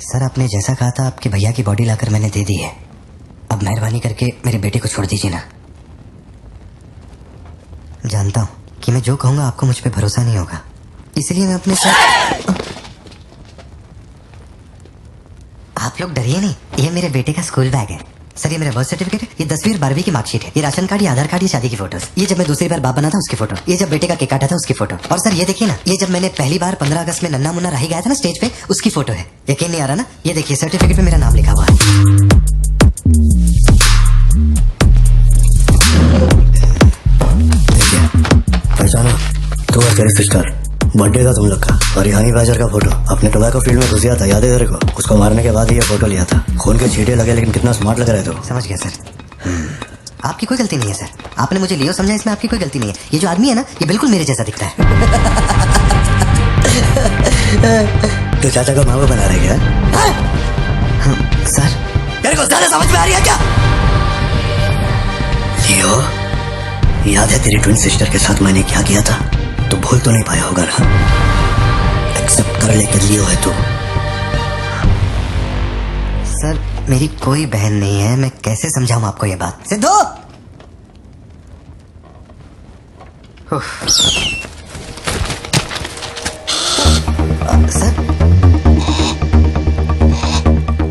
सर, आपने जैसा कहा था आपके भैया की बॉडी लाकर मैंने दे दी है। अब मेहरबानी करके मेरे बेटे को छोड़ दीजिए ना। जानता हूँ कि मैं जो कहूँगा आपको मुझ पे भरोसा नहीं होगा, इसलिए मैं अपने साथ। आप लोग डरिए नहीं, ये मेरे बेटे का स्कूल बैग है। सर, ये मेरा बर्थ सर्टिफिकेट है, ये 10वीं और 12वीं की मार्कशीट है, ये राशन कार्ड, ये आधार कार्ड, ये शादी की फोटोज, ये जब मैं दूसरी बार बाप बना था उसकी फोटो, ये जब बेटे का केक काटा था उसकी फोटो, और सर ये देखिए ना, ये जब मैंने पहली बार 15 अगस्त में नन्ना मुन्ना राही गाया था ना स्टेज पे, उसकी फोटो है। यकीन नहीं आ रहा ना? ये देखिए सर्टिफिकेट पे मेरा नाम लिखा हुआ है। पहचानो, तू और तेरी सिस्टर। बर्थडे था तुम लोग का, और ये हनी बाजार का फोटो। अपने टोबैको फील्ड में घुस गया था, याद है तेरे को? उसको मारने के बाद ही ये फोटो लिया था। खून के छींटे लगे, लेकिन कितना स्मार्ट लग रहा है तू। समझ गया सर। आपकी कोई गलती नहीं है सर, आपने मुझे लियो समझा, इसमें आपकी कोई गलती नहीं है। ये जो आदमी है ना, ये बिल्कुल मेरे जैसा दिखता है। तो चाचा का मामा बना रहे क्या? सर, तेरे को ज्यादा समझ में आ रही है क्या? लियो, याद है तेरी ट्विन सिस्टर के साथ मैंने क्या किया था? तो भूल तो नहीं पाया होगा ना? एक्सेप्ट कर ले कि लियो है तू। सर मेरी कोई बहन नहीं है, मैं कैसे समझाऊं आपको ये बात? सिद्धू, सर,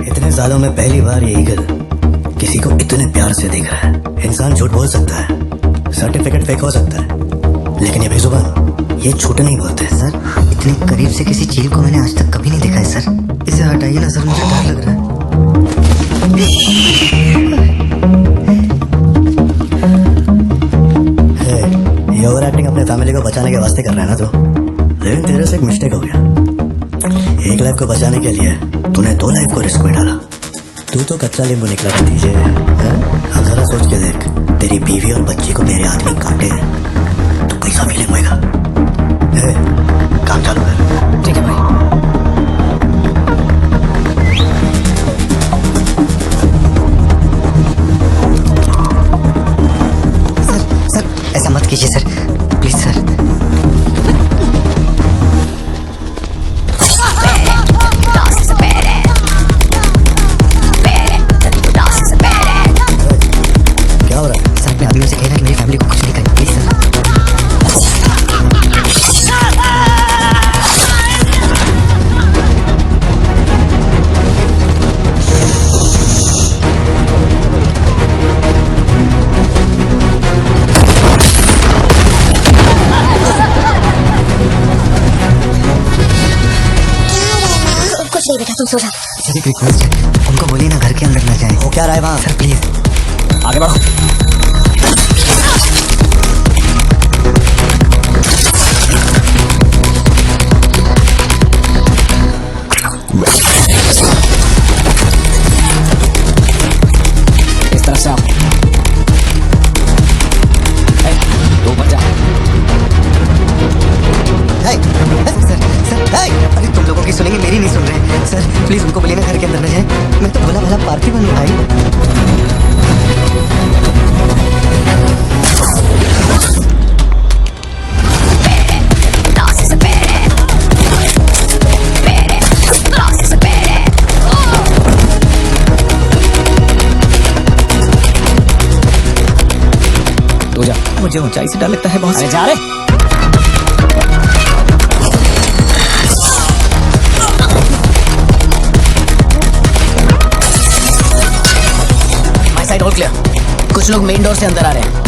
इतने सालों में पहली बार ये ईगल किसी को इतने प्यार से देख रहा है। इंसान झूठ बोल सकता है, सर्टिफिकेट फेक हो सकता है, लेकिन ये बेजुबान, ये झूठ नहीं बोलते। सर, इतने करीब से किसी चील को मैंने आज तक कभी नहीं देखा है सर। इसे हटाइए ना सर, मुझे डर लग रहा है। ये ओवर एक्टिंग अपने फैमिली को बचाने के वास्ते कर रहा है ना तू, लेकिन तेरे से एक मिस्टेक हो गया। एक लाइफ को बचाने के लिए तूने 2 लाइफ को रिस्क में डाला। तू तो कच्चा नींबू निकला भतीजे। अब जरा सोच के देख, तेरी बीवी और बच्ची को मेरे आदमी काटे तो कैसा फीलिंग होएगा? काम चालू कर। ठीक है भाई। सर, ऐसा मत कीजिए सर, प्लीज सर। क्या हो रहा है? सर, अपने आदमियों से कहना कि मेरी फैमिली को कुछ नहीं करना, प्लीज सर। कुछ नहीं बेटा, तुम सो जाओ। सर, एक रिक्वेस्ट है, उनको बोलिए ना घर के अंदर ना जाए। वो क्या रहा है वहाँ? सर प्लीज आगे बढ़ो। इस तरफ से आओ। तू ऊपर जा। सर, अरे तुम लोगों की सुनेंगे, मेरी नहीं सुन रहे। सर प्लीज उनको बोलिए ना घर के अंदर ना जाए। मैं तो भला भला पार्थिवन हूँ भाई। तू जा। मुझे ऊंचाई से डर लगता है बहुत। अरे जा रे। My side all clear. कुछ लोग मेन डोर से अंदर आ रहे हैं।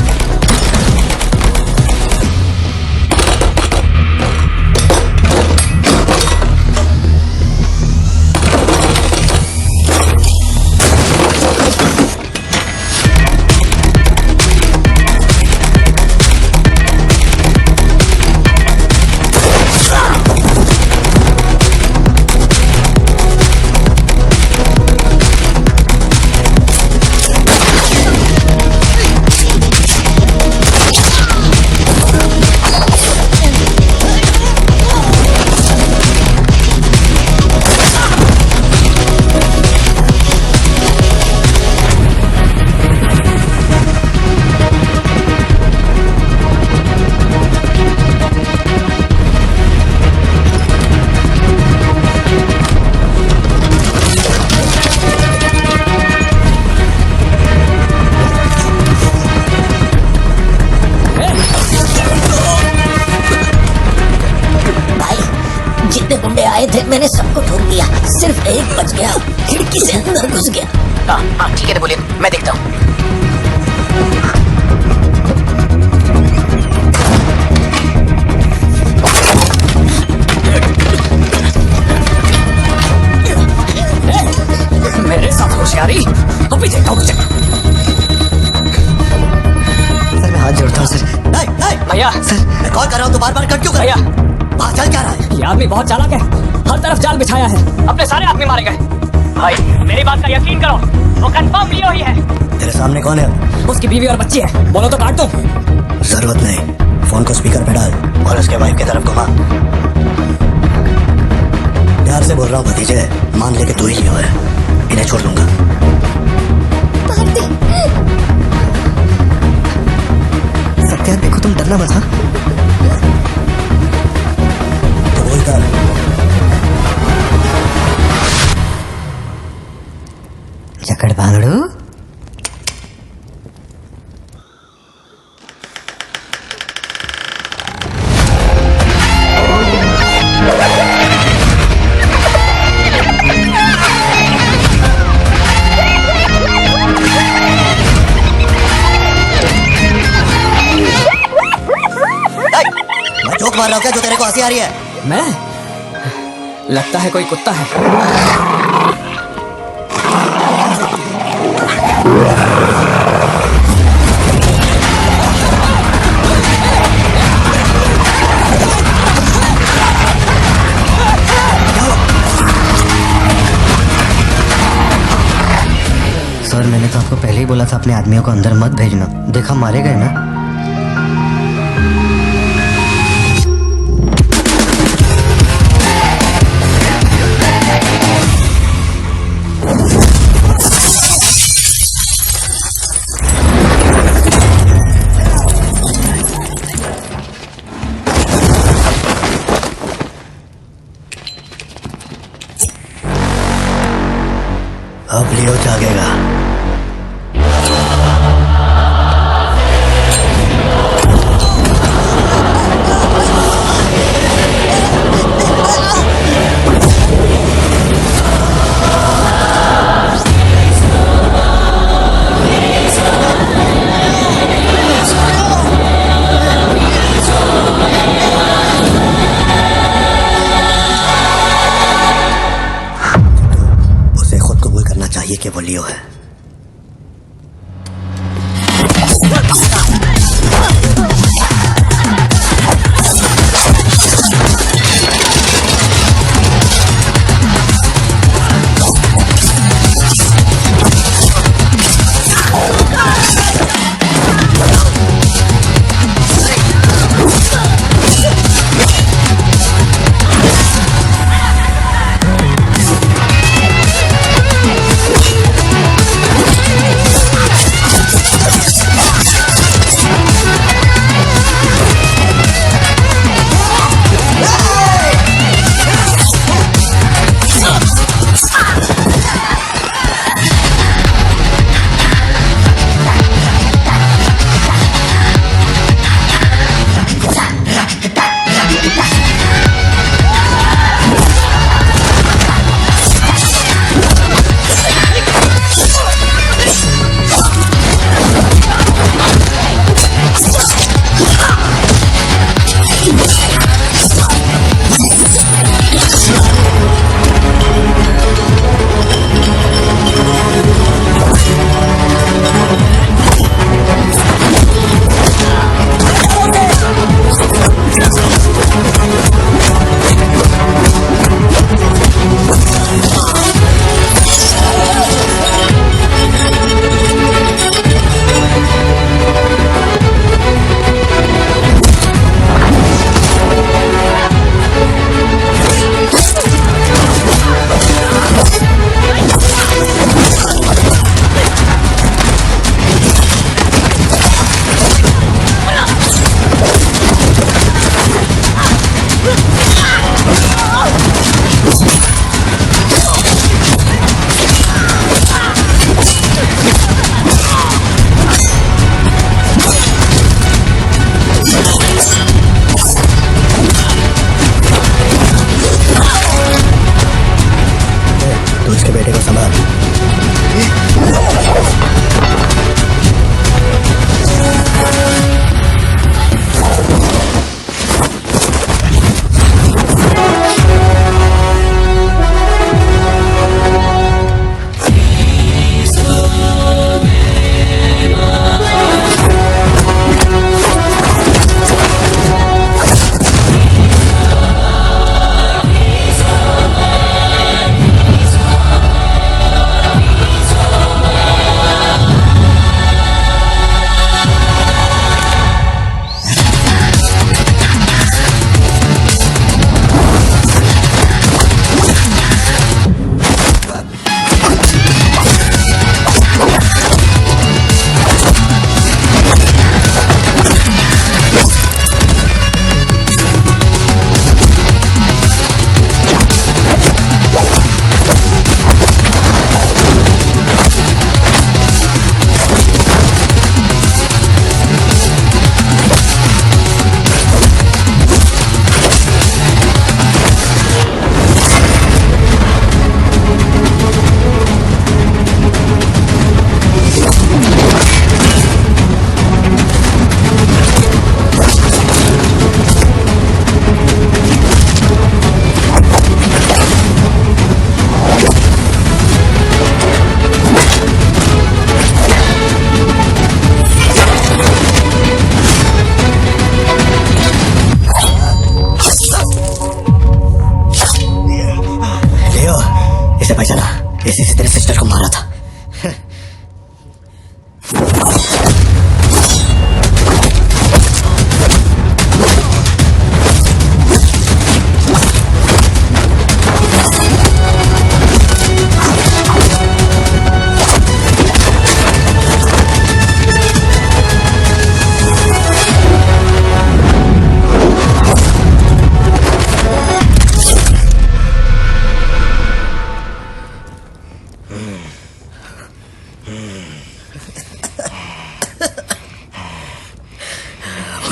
आए थे, मैंने सबको ठोक दिया, सिर्फ एक बच गया, खिड़की से अंदर घुस गया। हाँ ठीक है, बोलिए, मैं देखता हूँ। मेरे साथ होशियारी, अभी देखता हूँ। सर मैं हाथ जोड़ता हूँ सर। भैया सर मैं कॉल कर रहा हूँ तो बार बार कट क्यों कर? भैया वहाँ चल क्या रहा है? ये आदमी बहुत चालाक है, हर तरफ जाल बिछाया है, अपने सारे आदमी मारे गए। भाई मेरी बात का यकीन करो, वो कंफर्म लियो ही है। तेरे सामने कौन है? उसकी बीवी और बच्ची है, बोलो तो काट दो। जरूरत नहीं, फोन को स्पीकर पे डाल और उसके वाइफ की तरफ घुमा। प्यार से बोल रहा हूँ भतीजे, मान ले कि तू ही लियो है, इन्हें छोड़ दूंगा। सत्या देखो तुम डरना मत। हाँ तो बोलता जकड़ बांगड़ू। मार रहा हो क्या जो तेरे को हंसी आ रही है? मैं लगता है कोई कुत्ता है। सर मैंने तो आपको पहले ही बोला था अपने आदमियों को अंदर मत भेजना। देखा मारे गए ना। अब लियो जागेगा।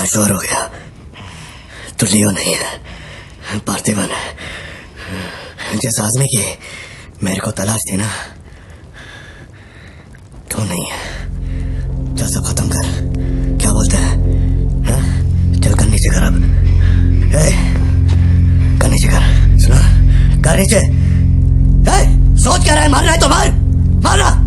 मैं श्योर हो गया तो लियो नहीं है, पार्थिवन है। जिस आदमी की मेरे को तलाश थी ना, तो नहीं है। चल सब खत्म कर, क्या बोलते हैं? हाँ? चल कर नीचे कर अब। ए, कर नीचे कर, सुना? कर नीचे। ए, सोच क्या रहा है? मारना है तो मार, मारना।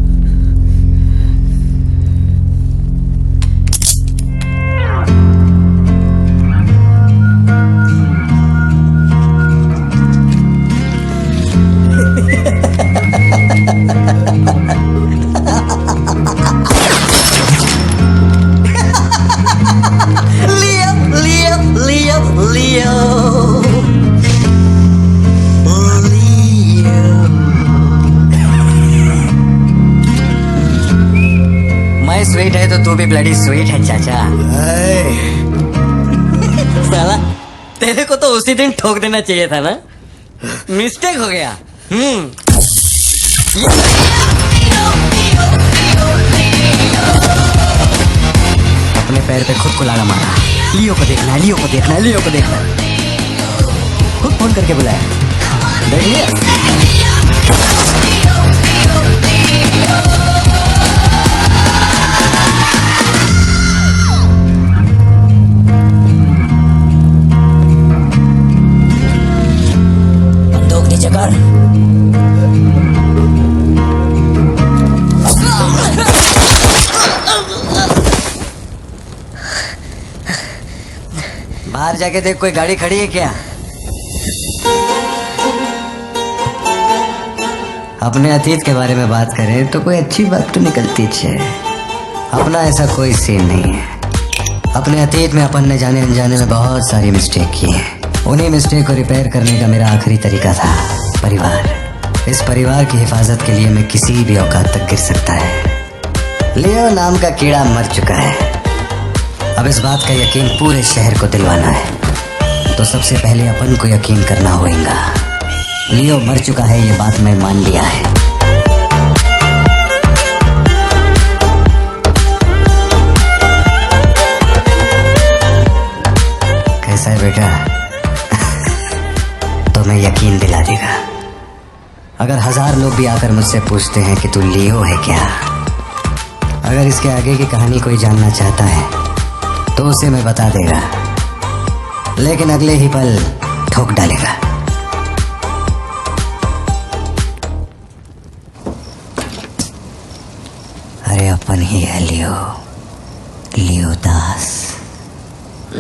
मैं स्वीट है तो तू भी ब्लडी स्वीट है चाचा। साला तेरे को तो उसी दिन ठोक देना चाहिए था ना, मिस्टेक हो गया। अपने पैर पे खुद को लाड़ा मारा। लियो को देखना है, लियो को देखना है, लियो को देखना है। खुद फोन करके बुलाया, देख लिया। बंदूक नीचे कर। बाहर जाके देख, कोई गाड़ी खड़ी है क्या? अपने अतीत के बारे में बात करें तो कोई अच्छी बात तो निकलती है। अपना ऐसा कोई सीन नहीं है। अपने अतीत में अपन ने जाने अनजाने में बहुत सारी मिस्टेक की है। उन्हीं मिस्टेक को रिपेयर करने का मेरा आखिरी तरीका था परिवार। इस परिवार की हिफाजत के लिए मैं किसी भी औकात तक गिर सकता है। लियो नाम का कीड़ा मर चुका है। अब इस बात का यकीन पूरे शहर को दिलवाना है, तो सबसे पहले अपन को यकीन करना होगा। लियो मर चुका है, ये बात मैं मान लिया है। कैसा है बेटा? तो मैं यकीन दिला देगा। अगर 1000 लोग भी आकर मुझसे पूछते हैं कि तू लियो है क्या, अगर इसके आगे की कहानी कोई जानना चाहता है तो उसे मैं बता देगा, लेकिन अगले ही पल ठोक डालेगा। अरे अपन ही है लियो, लियो दास।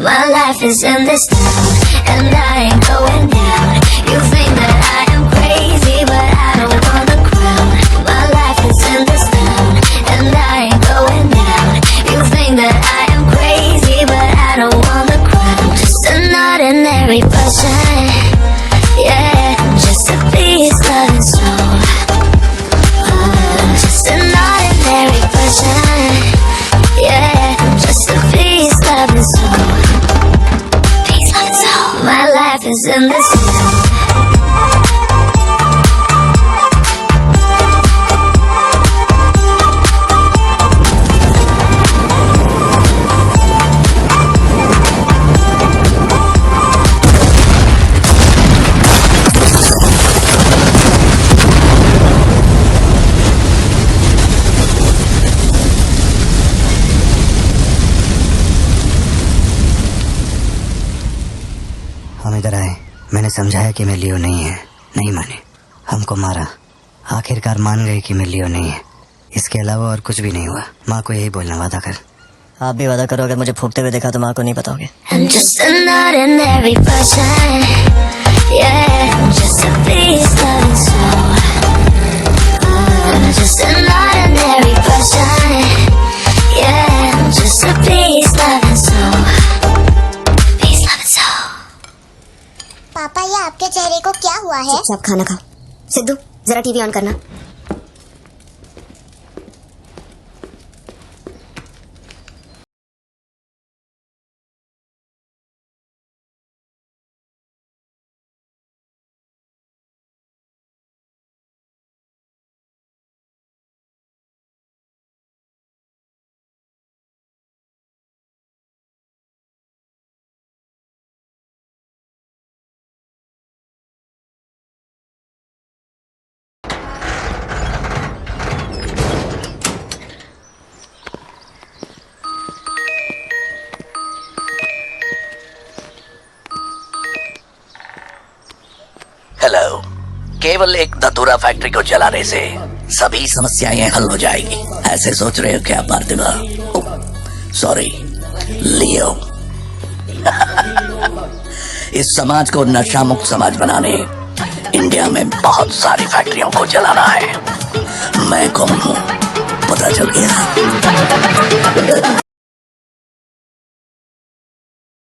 My life is in this town, and I ain't going down. You think that I am crazy, but I don't want the crown. My life is in this town, and I ain't going down. You think that I am crazy, but I don't want the crown. Just an ordinary person, yeah, just a peace loving soul. Just an ordinary person, yeah, just a peace loving soul. My life is in this town. हम इधर आए, मैंने समझाया कि मैं लियो नहीं है, नहीं माने, हमको मारा। आखिरकार मान गए कि मैं लियो नहीं है। इसके अलावा और कुछ भी नहीं हुआ। माँ को यही बोलना, वादा कर। आप भी वादा करो, अगर मुझे फूकते हुए देखा तो माँ को नहीं बताओगे। I'm just an ordinary person, yeah, just a peace loving soul. I'm just an ordinary person, yeah, just a peace loving soul. Peace loving soul. पापा, ये आपके चेहरे को क्या हुआ है? चुपचाप खाना खाओ। सिद्धू, जरा टीवी ऑन करना। केवल एक धतूरा फैक्ट्री को जलाने से सभी समस्याएं हल हो जाएगी, ऐसे सोच रहे हो क्या पार्थिवा? सॉरी लियो। इस समाज को नशा मुक्त समाज बनाने इंडिया में बहुत सारी फैक्ट्रियों को जलाना है। मैं कौन हूँ पता चल गया?